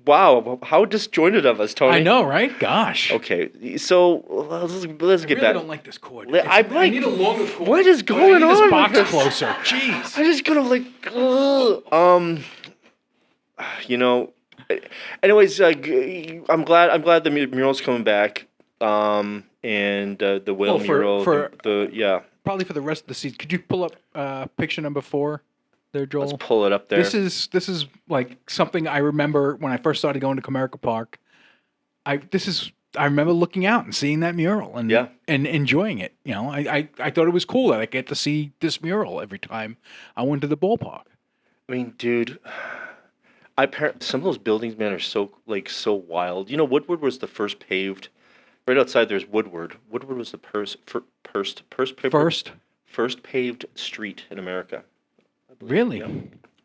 Speaker 2: Wow, how disjointed of us, Tony.
Speaker 1: I know, right? Gosh.
Speaker 2: Okay, so let's get
Speaker 1: I really
Speaker 2: back.
Speaker 1: don't like this cord.
Speaker 2: I
Speaker 1: need a longer cord.
Speaker 2: What is
Speaker 1: But I
Speaker 2: going
Speaker 1: need
Speaker 2: on
Speaker 1: this
Speaker 2: with
Speaker 1: box
Speaker 2: this?
Speaker 1: closer. Jeez.
Speaker 2: I just kind of like, Anyways, I'm glad the mural's coming back. And the whale mural. Yeah.
Speaker 1: Probably for the rest of the season. Could you pull up picture number 4 there, Joel?
Speaker 2: Let's pull it up there.
Speaker 1: This is like something I remember when I first started going to Comerica Park. I remember looking out and seeing that mural and enjoying it. I thought it was cool that I get to see this mural every time I went to the ballpark.
Speaker 2: I mean, dude, some of those buildings, man, are so wild. Woodward was the first paved. Right outside there's Woodward. Woodward was the first paved street in America.
Speaker 1: Really?
Speaker 2: Yeah,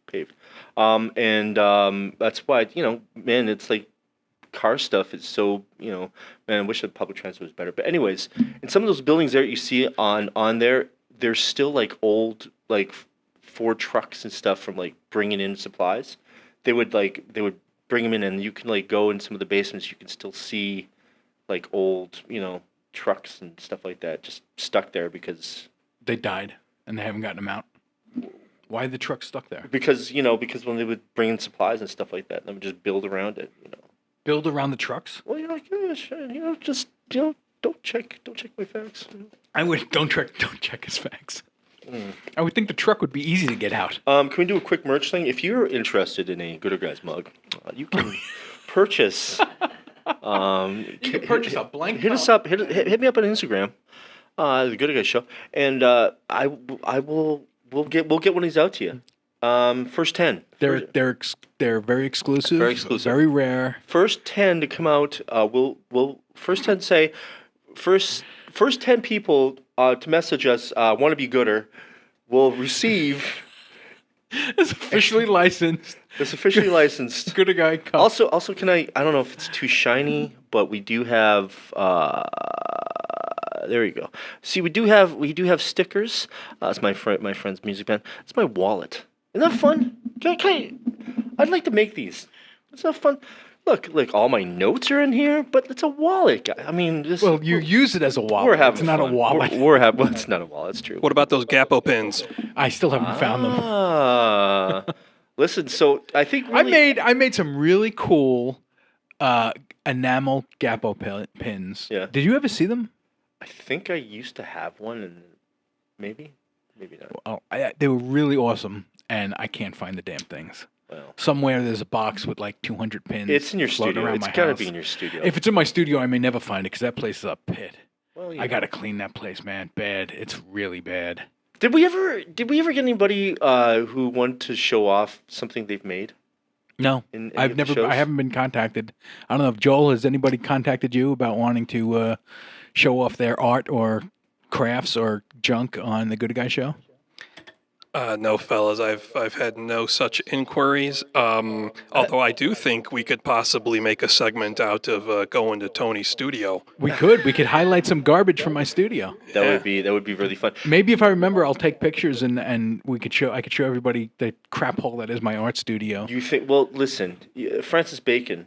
Speaker 2: paved. That's why, man, it's like car stuff is so, man, I wish the public transit was better. But anyways, in some of those buildings there you see on there, there's still like old like Ford trucks and stuff from like bringing in supplies. They would bring them in, and you can like go in some of the basements, you can still see like old, trucks and stuff like that just stuck there because
Speaker 1: they died and they haven't gotten them out. Why are the trucks stuck there?
Speaker 2: Because when they would bring in supplies and stuff like that, they would just build around it.
Speaker 1: Build around the trucks?
Speaker 2: Well, just don't check my facts.
Speaker 1: I would don't check his facts. I would think the truck would be easy to get out.
Speaker 2: Can we do a quick merch thing? If you're interested in a Gooder Guys mug, you can purchase.
Speaker 1: You can purchase a blank.
Speaker 2: Hit us up. Hit me up on Instagram, the Gooder Guys Show, and we'll get one of these out to you. First 10.
Speaker 1: They're very exclusive.
Speaker 2: Very exclusive.
Speaker 1: Very rare.
Speaker 2: First 10 to come out. We'll first 10 say first 10 people to message us. Want to be gooder. Will receive.
Speaker 1: It's officially licensed.
Speaker 2: It's officially licensed.
Speaker 1: Gooder Guy cup.
Speaker 2: Also, can I don't know if it's too shiny, but we do have. There you go. See, we do have stickers. It's my friend's music band. It's my wallet. Isn't that fun? I'd like to make these. It's not fun. Look, all my notes are in here, but it's a wallet. I mean,
Speaker 1: you use it as a wallet.
Speaker 2: We're having
Speaker 1: it's not
Speaker 2: fun.
Speaker 1: a wallet.
Speaker 2: Well, it's not a wallet. It's true.
Speaker 3: What about those Gapo pins?
Speaker 1: I still haven't found them.
Speaker 2: Listen, so I think really,
Speaker 1: I made some really cool enamel Gapo pins.
Speaker 2: Yeah.
Speaker 1: Did you ever see them?
Speaker 2: I think I used to have one, and maybe not.
Speaker 1: Oh, they were really awesome, and I can't find the damn things.
Speaker 2: Well,
Speaker 1: somewhere there's a box with like 200 pins.
Speaker 2: It's in your studio.
Speaker 1: Around
Speaker 2: It's
Speaker 1: my
Speaker 2: got to
Speaker 1: house.
Speaker 2: be in your studio.
Speaker 1: If it's in my studio, I may never find it because that place is a pit.
Speaker 2: Well,
Speaker 1: I gotta clean that place, man. Bad. It's really bad.
Speaker 2: Did we ever get anybody who wanted to show off something they've made?
Speaker 1: No,
Speaker 2: In
Speaker 1: I haven't been contacted. I don't know if Joel, has anybody contacted you about wanting to show off their art or crafts or junk on the Good Guy Show?
Speaker 3: No, fellas, I've had no such inquiries. Although I do think we could possibly make a segment out of going to Tony's studio.
Speaker 1: We could highlight some garbage from my studio.
Speaker 2: That would be really fun.
Speaker 1: Maybe if I remember, I'll take pictures and I could show everybody the crap hole that is my art studio.
Speaker 2: You think? Well, listen, Francis Bacon,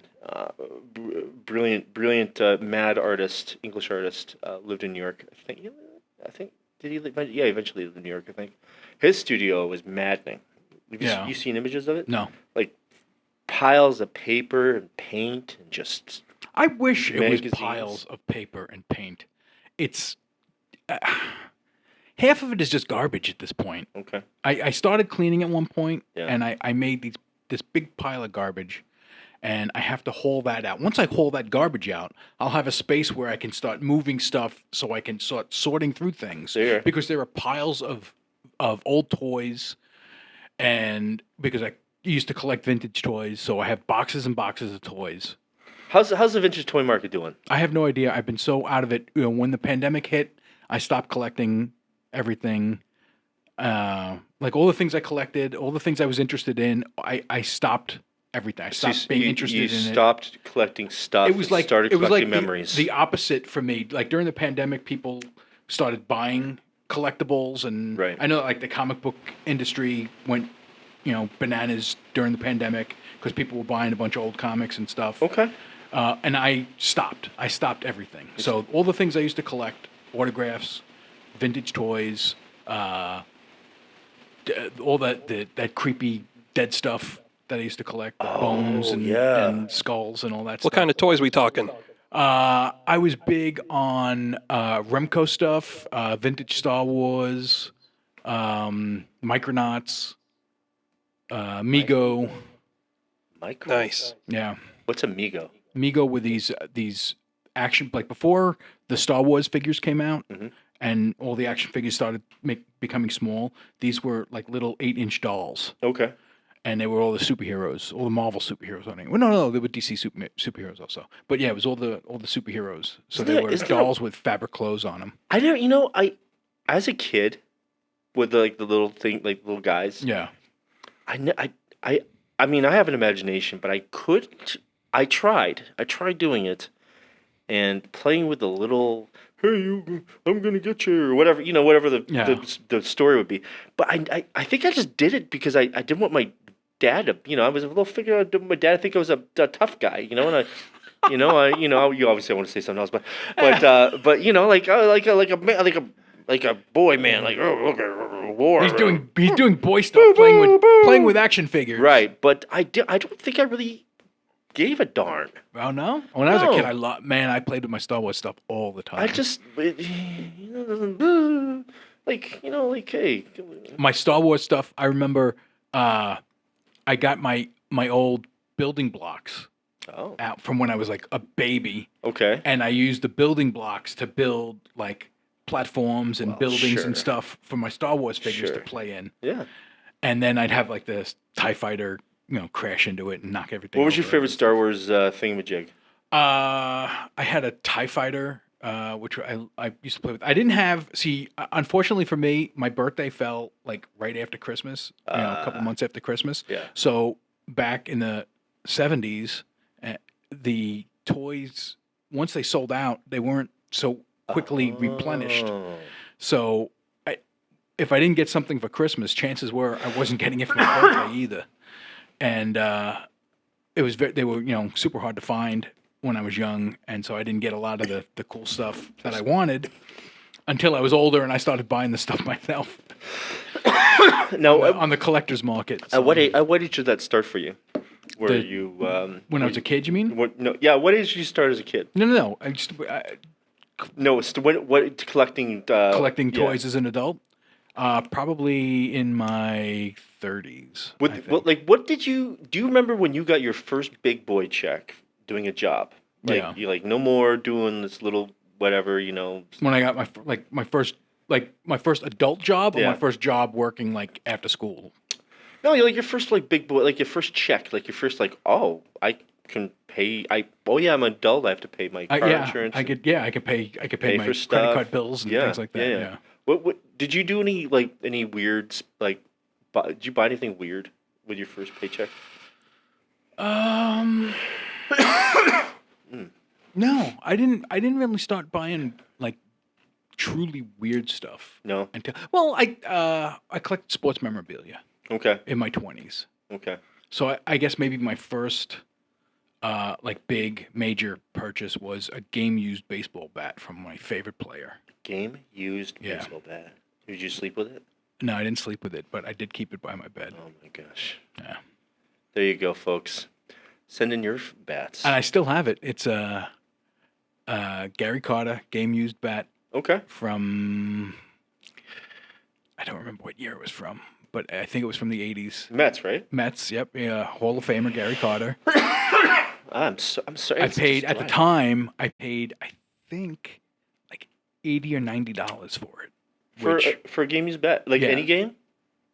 Speaker 2: brilliant, mad artist, English artist, lived in New York. I think. Did he live? Yeah, eventually lived in New York, I think. His studio was maddening. Have you seen images of it?
Speaker 1: No.
Speaker 2: Like piles of paper and paint and just.
Speaker 1: I wish it was
Speaker 2: magazines.
Speaker 1: piles of paper and paint. It's half of it is just garbage at this point.
Speaker 2: Okay.
Speaker 1: I started cleaning at one point,
Speaker 2: Yeah.
Speaker 1: and I made this big pile of garbage, and I have to haul that out. Once I haul that garbage out, I'll have a space where I can start moving stuff, so I can start sorting through things.
Speaker 2: There.
Speaker 1: Because there are piles of old toys, and because I used to collect vintage toys, so I have boxes and boxes of toys.
Speaker 2: How's the vintage toy market doing?
Speaker 1: I have no idea. I've been so out of it. When the pandemic hit, I stopped collecting everything. Like all the things I collected, all the things I was interested in, I stopped everything. I stopped being interested in it.
Speaker 2: You stopped collecting stuff.
Speaker 1: It was like
Speaker 2: started
Speaker 1: it was
Speaker 2: collecting
Speaker 1: like
Speaker 2: memories.
Speaker 1: the opposite for me. Like during the pandemic, people started buying collectibles, and
Speaker 2: Right.
Speaker 1: I know like the comic book industry went, bananas during the pandemic because people were buying a bunch of old comics and stuff.
Speaker 2: Okay.
Speaker 1: And I stopped. I stopped everything. So all the things I used to collect, autographs, vintage toys, all that creepy dead stuff that I used to collect, the bones and skulls and all that stuff.
Speaker 3: What kind of toys we talking?
Speaker 1: I was big on Remco stuff, vintage Star Wars, Micronauts, Mego.
Speaker 2: Michael.
Speaker 3: Nice.
Speaker 1: Yeah.
Speaker 2: What's Amigo?
Speaker 1: Mego were these action, like before the Star Wars figures came out and all the action figures started becoming small. These were like little 8-inch dolls,
Speaker 2: Okay.
Speaker 1: and they were all the superheroes, all the Marvel superheroes on it. Well, no, they were DC superheroes also. But yeah, it was all the superheroes. So they were
Speaker 2: isn't there
Speaker 1: dolls with fabric clothes on them.
Speaker 2: I don't. I as a kid with the little thing, like little guys.
Speaker 1: Yeah.
Speaker 2: I mean, I have an imagination, but I tried doing it, and playing with the little, hey, I'm gonna get you, or whatever, whatever the story would be. But I think I just did it because I didn't want my dad to, I was a little figure. I didn't want my dad to think I was a tough guy, and I. You obviously want to say something else, but like a boy man, like look at war.
Speaker 1: He's doing boy stuff, playing with action figures.
Speaker 2: Right, but I don't think I really gave a darn.
Speaker 1: Oh no! When I was a kid, I played with my Star Wars stuff all the time.
Speaker 2: I just hey.
Speaker 1: My Star Wars stuff. I remember, I got my old building blocks out from when I was like a baby.
Speaker 2: Okay.
Speaker 1: And I used the building blocks to build like platforms and buildings and
Speaker 2: sure.
Speaker 1: stuff for my Star Wars figures to play in.
Speaker 2: Yeah.
Speaker 1: And then I'd have like this TIE fighter, crash into it and knock everything.
Speaker 2: What was your
Speaker 1: over.
Speaker 2: favorite Star Wars thingamajig?
Speaker 1: I had a TIE fighter, which I used to play with. I didn't have. See, unfortunately for me, my birthday fell like right after Christmas. A couple months after Christmas.
Speaker 2: Yeah.
Speaker 1: So back in the 70s, the toys, once they sold out, they weren't so quickly replenished. So if I didn't get something for Christmas, chances were I wasn't getting it for my birthday either. And it was they were super hard to find when I was young, and so I didn't get a lot of the cool stuff that I wanted until I was older and I started buying the stuff myself.
Speaker 2: Now
Speaker 1: on the collector's market.
Speaker 2: At what age did that start for you?
Speaker 1: When I was a kid, you mean?
Speaker 2: What age did you start as a kid?
Speaker 1: No.
Speaker 2: No, it's what collecting
Speaker 1: Collecting toys as an adult. Probably in my 30s.
Speaker 2: What did you do? You remember when you got your first big boy check doing a job? You no more doing this little whatever.
Speaker 1: When I got my first adult job, or my first job working like after school.
Speaker 2: No, like your first big boy, like your first check, like your first I can pay. I'm an adult. I have to pay my car insurance.
Speaker 1: I could pay my credit
Speaker 2: stuff.
Speaker 1: card bills and things like that. Yeah.
Speaker 2: What did you do any weird did you buy anything weird with your first paycheck?
Speaker 1: No, I didn't really start buying like truly weird stuff.
Speaker 2: No.
Speaker 1: Until I collected sports memorabilia.
Speaker 2: Okay.
Speaker 1: In my 20s.
Speaker 2: Okay.
Speaker 1: So I guess maybe my first big major purchase was a game-used baseball bat from my favorite player.
Speaker 2: Game-used baseball bat. Did you sleep with it?
Speaker 1: No, I didn't sleep with it, but I did keep it by my bed.
Speaker 2: Oh my gosh.
Speaker 1: Yeah.
Speaker 2: There you go, folks. Send in your bats.
Speaker 1: And I still have it. It's a Gary Carter game-used bat.
Speaker 2: Okay.
Speaker 1: From I don't remember what year it was from, but I think it was from the 80s.
Speaker 2: Mets, right?
Speaker 1: Mets, yep. Yeah, Hall of Famer Gary Carter.
Speaker 2: I'm sorry.
Speaker 1: I
Speaker 2: it's
Speaker 1: paid
Speaker 2: just
Speaker 1: at the
Speaker 2: life.
Speaker 1: time. I think like $80 or $90 for it. Which
Speaker 2: For a game you bet, like
Speaker 1: Yeah.
Speaker 2: any game.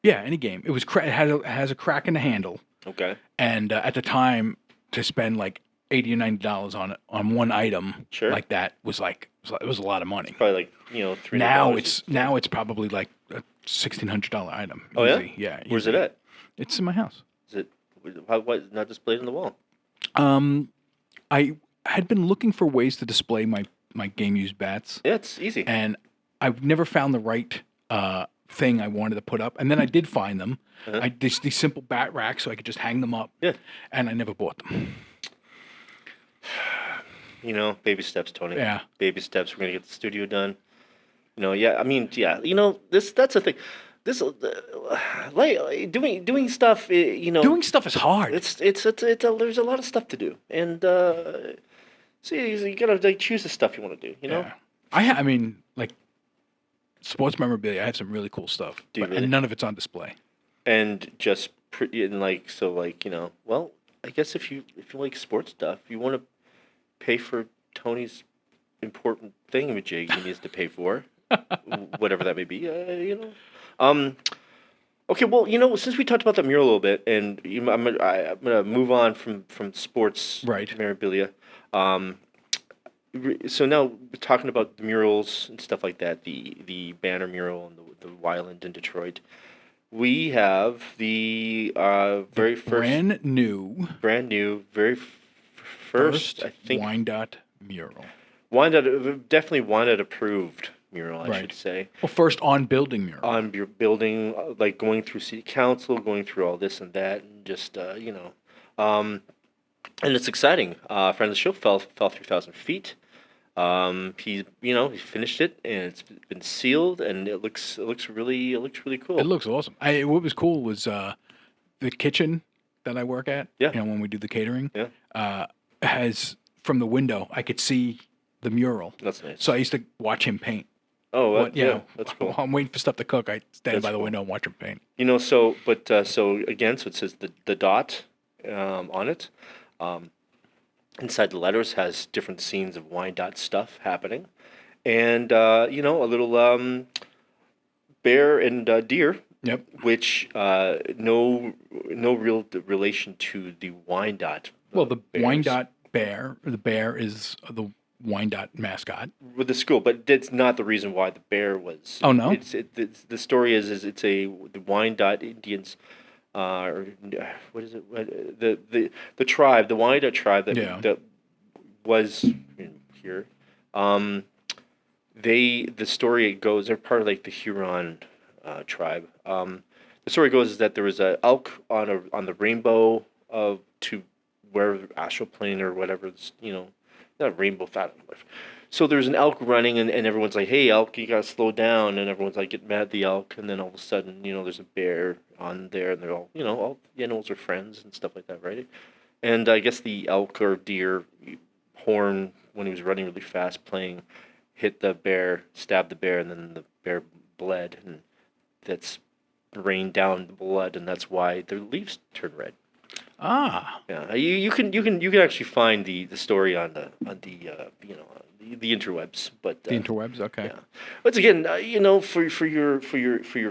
Speaker 1: yeah, any game. It was it has a crack in the handle,
Speaker 2: Okay.
Speaker 1: and at the time to spend like $80 or $90 on one item
Speaker 2: Sure.
Speaker 1: like that was like it was a lot of money.
Speaker 2: Probably like $300.
Speaker 1: Now it's probably like a $1,600 item.
Speaker 2: Oh, yeah?
Speaker 1: Easy. Yeah.
Speaker 2: Where's
Speaker 1: easy.
Speaker 2: it at?
Speaker 1: It's in my house.
Speaker 2: Is it why is it not displayed on the wall?
Speaker 1: I had been looking for ways to display my game used bats,
Speaker 2: Yeah, it's easy.
Speaker 1: and I've never found the right thing I wanted to put up. And then I did find them.
Speaker 2: Uh-huh.
Speaker 1: These simple bat racks, so I could just hang them up.
Speaker 2: Yeah.
Speaker 1: And I never bought them.
Speaker 2: Baby steps, Tony.
Speaker 1: Yeah.
Speaker 2: Baby steps. We're gonna get the studio done. Yeah. I mean, yeah. That's the thing. This like doing stuff.
Speaker 1: Doing stuff is hard.
Speaker 2: There's a lot of stuff to do, and so you gotta like choose the stuff you want to do.
Speaker 1: Yeah. I mean, like sports memorabilia. I have some really cool stuff,
Speaker 2: Do you really?
Speaker 1: and none of it's on display.
Speaker 2: And just pretty and well, I guess if you like sports stuff, you want to pay for Tony's important thingamajig he needs to pay for, whatever that may be. Okay, well, since we talked about that mural a little bit, and I'm gonna move on from sports
Speaker 1: Right.
Speaker 2: memorabilia. So now we're talking about the murals and stuff like that, the banner mural and the Wyland in Detroit. We have the very first
Speaker 1: Brand new
Speaker 2: first, I think,
Speaker 1: Wyandotte mural.
Speaker 2: definitely Wyandotte approved mural, I
Speaker 1: Right.
Speaker 2: should say.
Speaker 1: Well, first on building mural.
Speaker 2: On your building, like going through city council, going through all this and that, and just and it's exciting. Friend of the show fell 3,000 feet. He finished it, and it's been sealed, and it looks really cool.
Speaker 1: It looks awesome. What was cool was the kitchen that I work at.
Speaker 2: Yeah.
Speaker 1: When we do the catering.
Speaker 2: Yeah.
Speaker 1: Has from the window I could see the mural.
Speaker 2: That's nice.
Speaker 1: So I used to watch him paint.
Speaker 2: Oh,
Speaker 1: Yeah,
Speaker 2: that's cool.
Speaker 1: While I'm waiting for stuff to cook, I stand
Speaker 2: That's
Speaker 1: by the
Speaker 2: cool.
Speaker 1: window and watch him paint.
Speaker 2: So it says the dot on it. Inside the letters has different scenes of Wyandotte stuff happening, and a little bear and deer.
Speaker 1: Yep.
Speaker 2: Which no real relation to the Wyandotte.
Speaker 1: Well, the
Speaker 2: bears.
Speaker 1: Wyandotte bear. The bear is the Wyandotte mascot.
Speaker 2: With the school, but that's not the reason why the bear was.
Speaker 1: Oh, no?
Speaker 2: The story is the Wyandotte Indians, or what is it? The tribe, the Wyandotte tribe that was here. The story goes, they're part of like the Huron tribe. The story goes is that there was an elk on the rainbow to where astral plane or whatever it's, not rainbow fat. So there's an elk running, and everyone's like, "Hey, elk, you gotta slow down!" And everyone's like, getting mad at the elk, and then all of a sudden, there's a bear on there, and they're all, all the animals are friends and stuff like that, right? And I guess the elk or deer horn, when he was running really fast, hit the bear, stabbed the bear, and then the bear bled, and that's rained down the blood, and that's why the leaves turn red.
Speaker 1: Ah.
Speaker 2: Yeah, you can actually find the story on the interwebs, but
Speaker 1: The interwebs. Okay.
Speaker 2: yeah. Once again, for your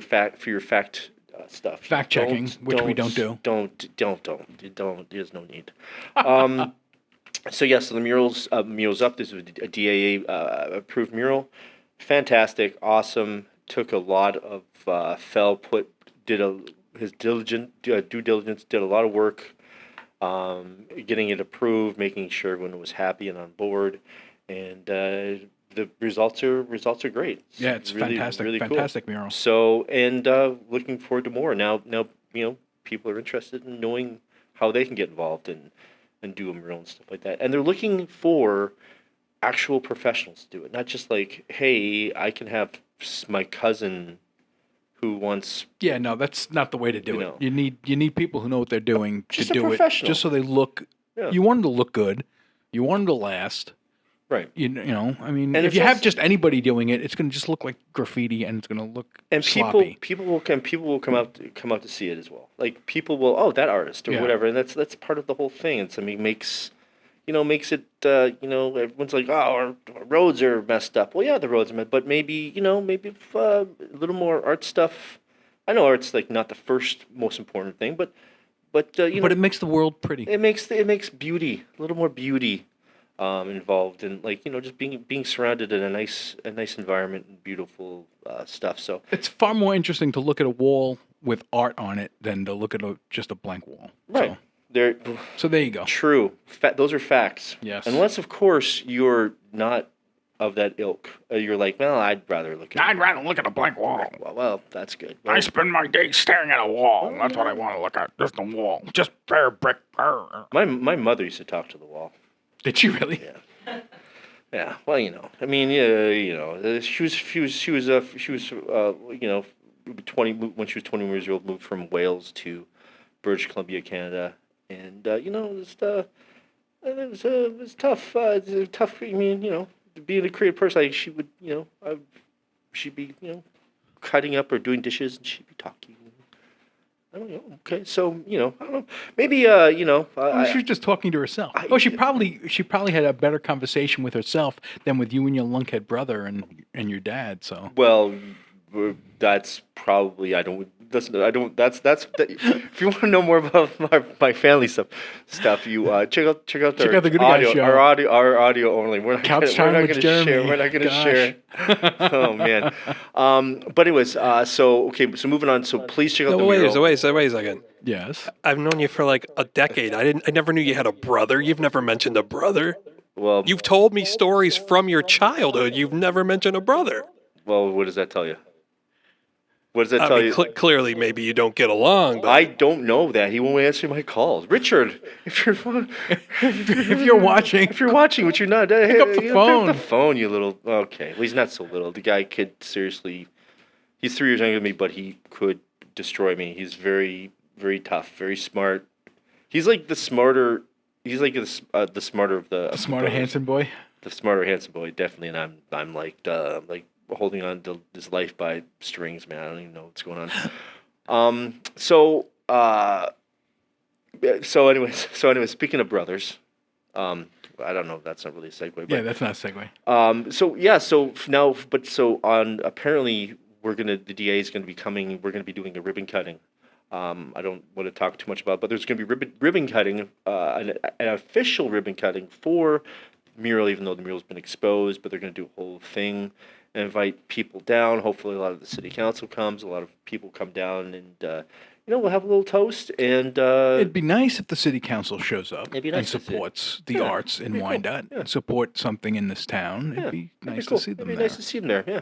Speaker 2: fact stuff,
Speaker 1: Fact checking, which we don't do.
Speaker 2: Don't. There's no need. So the mural's up. This is a DAA approved mural. Fantastic, awesome. Took a lot of his due diligence, did a lot of work, getting it approved, making sure everyone was happy and on board, and the results are great.
Speaker 1: Yeah, it's
Speaker 2: really,
Speaker 1: fantastic.
Speaker 2: really
Speaker 1: Fantastic
Speaker 2: cool.
Speaker 1: mural.
Speaker 2: So, and looking forward to more. Now, people are interested in knowing how they can get involved and do a mural and stuff like that, and they're looking for actual professionals to do it, not just like, hey, I can have my cousin who wants.
Speaker 1: Yeah, no, that's not the way to do it. You need people who know what they're doing
Speaker 2: Just
Speaker 1: to
Speaker 2: a
Speaker 1: do it,
Speaker 2: professional.
Speaker 1: just so they look.
Speaker 2: Yeah.
Speaker 1: You want them to look good. You want them to last.
Speaker 2: Right.
Speaker 1: I mean,
Speaker 2: And
Speaker 1: if
Speaker 2: it's
Speaker 1: you have
Speaker 2: also-
Speaker 1: just anybody doing it, it's going to just look like graffiti, and it's going to look
Speaker 2: And
Speaker 1: sloppy.
Speaker 2: people will come out to see it as well. Like people will, that artist or
Speaker 1: Yeah.
Speaker 2: whatever, and that's part of the whole thing. Makes makes it, everyone's like, oh, our roads are messed up. Well, yeah, the roads are messed, but maybe, maybe if, a little more art stuff. I know art's like not the first most important thing, but
Speaker 1: But it makes the world pretty.
Speaker 2: it makes beauty, a little more beauty, involved, and like just being surrounded in a nice environment and beautiful stuff. So
Speaker 1: It's far more interesting to look at a wall with art on it than to look at just a blank wall.
Speaker 2: right there,
Speaker 1: So there you go.
Speaker 2: true. Those are facts.
Speaker 1: Yes.
Speaker 2: Unless, of course, you're not of that ilk. You're like, well, I'd rather look at.
Speaker 1: I'd rather look at a blank wall.
Speaker 2: Well, that's good.
Speaker 1: I
Speaker 2: Well,
Speaker 1: spend my days staring at a wall. That's what I want to look at. Just a wall. Just bare brick.
Speaker 2: my mother used to talk to the wall.
Speaker 1: Did she really?
Speaker 2: Yeah. Yeah. Well, I mean, yeah, she was 20 when she was 20 years old, moved from Wales to British Columbia, Canada, and it was tough. It's tough. I mean, being a creative person, like she would, she'd be, cutting up or doing dishes, and she'd be talking. I don't know. Okay, so I don't know. Maybe
Speaker 1: She was just talking to herself. She probably had a better conversation with herself than with you and your lunkhead brother and your dad. So
Speaker 2: well, that's probably I don't. That's if you want to know more about my family stuff, you check out
Speaker 1: the Good Guy
Speaker 2: audio,
Speaker 1: Show.
Speaker 2: our audio only. We're not
Speaker 1: Couch time
Speaker 2: gonna
Speaker 1: with Jeremy.
Speaker 2: share. We're not going to
Speaker 1: Gosh.
Speaker 2: share. Oh man. But anyways, so moving on. So please check out the
Speaker 3: Wait
Speaker 2: mural.
Speaker 3: a second.
Speaker 1: yes.
Speaker 3: I've known you for like a decade. I never knew you had a brother. You've never mentioned a brother.
Speaker 2: Well,
Speaker 3: You've told me stories from your childhood. You've never mentioned a brother.
Speaker 2: what does that tell you? What does that
Speaker 3: I
Speaker 2: tell
Speaker 3: mean,
Speaker 2: you?
Speaker 3: clearly, maybe you don't get along, but
Speaker 2: I don't know that. He won't answer my calls. Richard, if you're
Speaker 1: If you're watching,
Speaker 2: which you're not, pick
Speaker 1: up the phone.
Speaker 2: Pick up the phone, you little. Okay, well, he's not so little. The guy could seriously. He's 3 years younger than me, but he could destroy me. He's very, very tough, very smart. He's like the smarter. He's like the smarter of the
Speaker 1: smarter
Speaker 2: brothers.
Speaker 1: handsome boy.
Speaker 2: The smarter handsome boy, definitely. And I'm like holding on to this life by strings, man. I don't even know what's going on. So anyways, speaking of brothers, I don't know. That's not really a segue. But,
Speaker 1: Yeah, that's not a segue.
Speaker 2: So apparently the DA is gonna be coming. We're gonna be doing a ribbon cutting. I don't want to talk too much about it, but there's gonna be ribbon cutting, an official ribbon cutting for the mural, even though the mural's been exposed. But they're gonna do a whole thing. And invite people down. Hopefully, a lot of the city council comes. A lot of people come down, and we'll have a little toast. And
Speaker 1: It'd be nice if the city council shows up
Speaker 2: It'd be
Speaker 1: and
Speaker 2: nice to see.
Speaker 1: supports the
Speaker 2: Yeah,
Speaker 1: arts in
Speaker 2: it'd be cool.
Speaker 1: Wyandotte,
Speaker 2: Yeah.
Speaker 1: and support something in this town. It'd be
Speaker 2: it'd
Speaker 1: nice
Speaker 2: cool.
Speaker 1: to see them
Speaker 2: It'd be
Speaker 1: there.
Speaker 2: nice to see them there. Yeah,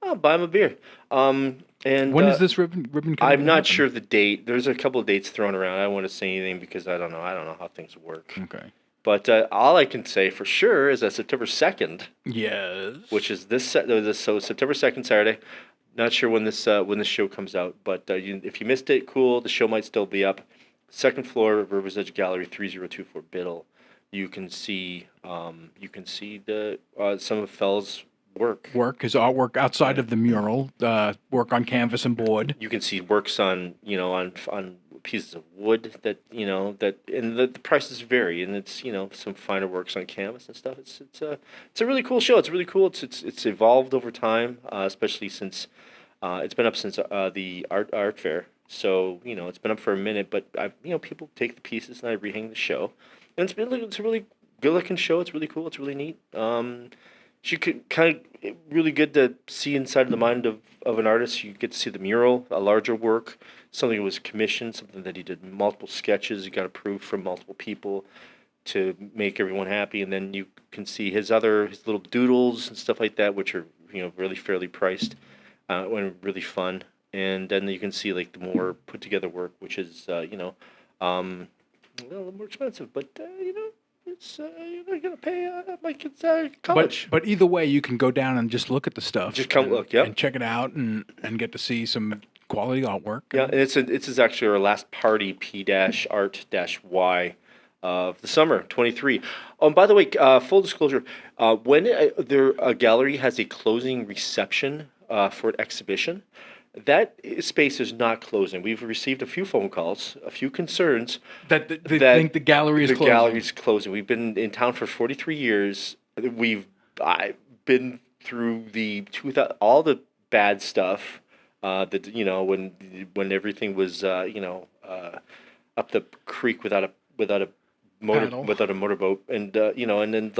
Speaker 2: I'll buy them a beer. And
Speaker 1: When is this ribbon cutting?
Speaker 2: I'm
Speaker 1: gonna
Speaker 2: not
Speaker 1: happen?
Speaker 2: sure of the date. There's a couple of dates thrown around. I don't want to say anything because I don't know. I don't know how things work.
Speaker 1: Okay.
Speaker 2: But all I can say for sure is that September 2nd,
Speaker 1: Yes.
Speaker 2: which is so September 2nd, Saturday. Not sure when this show comes out, but if you missed it, cool. The show might still be up. Second floor of River's Edge Gallery, 3024 Biddle. You can see the some of Fell's work.
Speaker 1: His artwork outside of the mural, work on canvas and board.
Speaker 2: You can see works on on pieces of wood that and the prices vary, and it's some finer works on canvas and stuff. It's a really cool show. It's really cool. It's evolved over time, especially since it's been up since the art fair. So it's been up for a minute, but people take the pieces and I rehang the show, and it's a really good looking show. It's really cool. It's really neat. You could kind of really good to see inside of the mind of an artist. You get to see the mural, a larger work, something that was commissioned, something that he did multiple sketches. He got approved from multiple people to make everyone happy, and then you can see his little doodles and stuff like that, which are really fairly priced, and really fun. And then you can see like the more put together work, which is a little more expensive, but it's you're not gonna pay like it's college.
Speaker 1: But either way, you can go down and just look at the stuff.
Speaker 2: Just come
Speaker 1: and,
Speaker 2: look, yep.
Speaker 1: and check it out, and get to see some quality artwork.
Speaker 2: Yeah, and it's actually our last party, P-Art-Y of the summer, 23. By the way, full disclosure, when a gallery has a closing reception for an exhibition, That space is not closing. We've received a few phone calls, a few concerns
Speaker 1: They
Speaker 2: that
Speaker 1: think the gallery is
Speaker 2: the
Speaker 1: closing.
Speaker 2: gallery's closing. We've been in town for 43 years. I've been through all the bad stuff. That when everything was up the creek without a
Speaker 1: Paddle.
Speaker 2: without a motorboat, and and then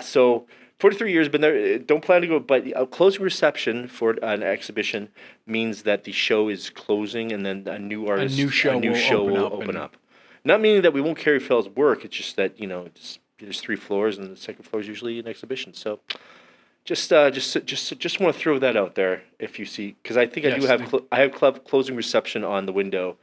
Speaker 2: so 43 years been there. Don't plan to go, but a closing reception for an exhibition means that the show is closing, and then a new artist,
Speaker 1: new show will open up.
Speaker 2: Not meaning that we won't carry Phil's work. It's just that there's 3 floors, and the second floor is usually an exhibition. So just want to throw that out there if you see, because I think I do have I have club closing reception on the window,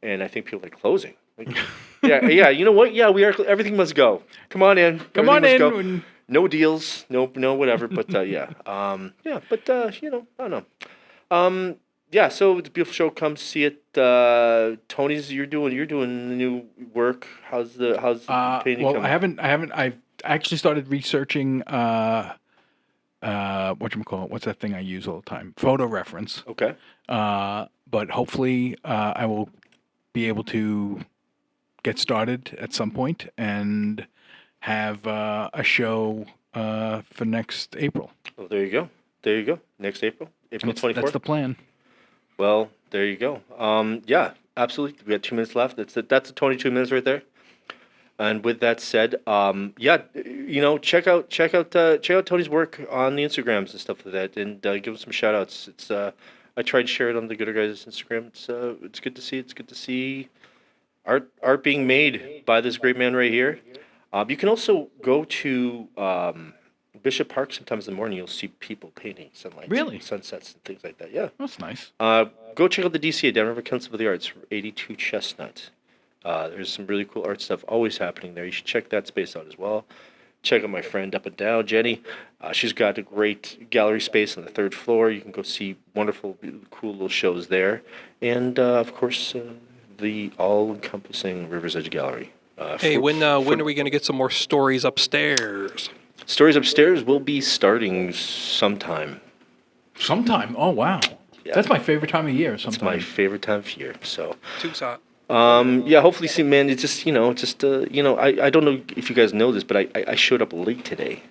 Speaker 2: and I think people are closing. Like, yeah. You know what? Yeah, we are. Everything must go. Come on in.
Speaker 1: Come on
Speaker 2: Everything
Speaker 1: in.
Speaker 2: must go. No deals. No whatever. But yeah. But I don't know. Yeah. So it's a beautiful show. Come see it. Tony's. You're doing new work. How's the painting?
Speaker 1: Well,
Speaker 2: coming?
Speaker 1: I haven't. I've actually started researching. Whatchamacallit? What's that thing I use all the time? Photo reference.
Speaker 2: Okay.
Speaker 1: But hopefully, I will be able to get started at some point and have a show for next April.
Speaker 2: Well, there you go. Next April 24th.
Speaker 1: That's the plan.
Speaker 2: Well, there you go. Yeah, absolutely. We got 2 minutes left. That's the 22 minutes right there. And with that said, check out Tony's work on the Instagrams and stuff like that, and give him some shout outs. It's I tried to share it on the Gooder Guys Instagram. It's good to see. It's good to see art being made by this great man right here. You can also go to Bishop Park sometimes in the morning. You'll see people painting sunlight,
Speaker 1: Really?
Speaker 2: sunsets and things like that. Yeah.
Speaker 1: That's nice.
Speaker 2: Go check out the DCA, Down River Council of the Arts, 82 Chestnut. There's some really cool art stuff always happening there. You should check that space out as well. Check out my friend up and down, Jenny. She's got a great gallery space on the 3rd floor. You can go see wonderful, cool little shows there. And, of course, the all-encompassing River's Edge Gallery.
Speaker 3: Hey, when are we going to get some more stories upstairs?
Speaker 2: Stories upstairs will be starting sometime.
Speaker 1: Sometime. Oh wow.
Speaker 2: Yeah.
Speaker 1: That's my favorite time of year.
Speaker 2: It's
Speaker 1: Sometime.
Speaker 2: my favorite time of year. So,
Speaker 3: Tucson.
Speaker 2: yeah, hopefully, see, man, it's just, I don't know if you guys know this, but I showed up late today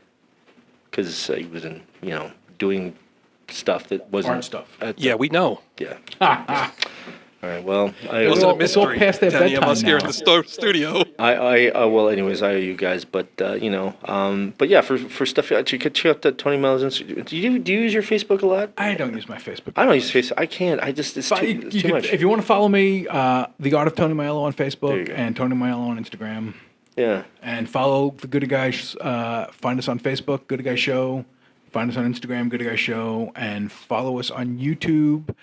Speaker 2: because I was doing stuff that wasn't
Speaker 1: Art stuff.
Speaker 3: Yeah, we know.
Speaker 2: Yeah. All right. Well,
Speaker 3: It wasn't a
Speaker 1: it's all
Speaker 3: mystery.
Speaker 1: past their
Speaker 3: to any of
Speaker 1: bedtime
Speaker 3: us here
Speaker 1: now.
Speaker 3: in the studio.
Speaker 2: well, anyways, I owe you guys, but but yeah, for stuff, check out Tony Miles Instagram. Do you use your Facebook a lot?
Speaker 1: I don't use my Facebook.
Speaker 2: I don't use Facebook. I can't. It's
Speaker 1: But
Speaker 2: too much.
Speaker 1: if you want to follow me, The Art of Tony Maiello on
Speaker 2: There you
Speaker 1: Facebook
Speaker 2: go.
Speaker 1: and Tony Maiello on Instagram.
Speaker 2: Yeah.
Speaker 1: And follow the Good Guys. Find us on Facebook, Good Guy Show. Find us on Instagram, Good Guy Show, and follow us on YouTube.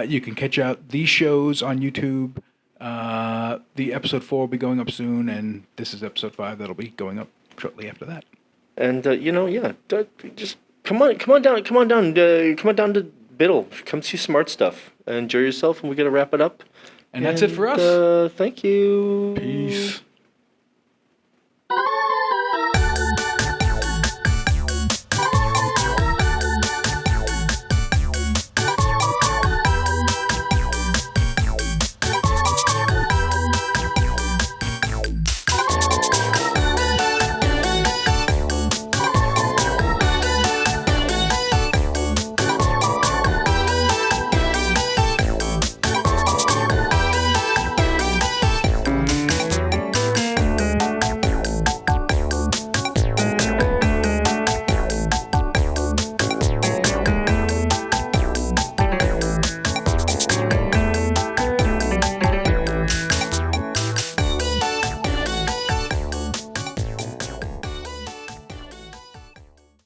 Speaker 1: You can catch out these shows on YouTube. The episode 4 will be going up soon, and this is episode 5 that'll be going up shortly after that.
Speaker 2: And just come on down to Biddle. Come see smart stuff. Enjoy yourself, and we're gonna wrap it up.
Speaker 1: And that's it for us.
Speaker 2: Thank you.
Speaker 1: Peace.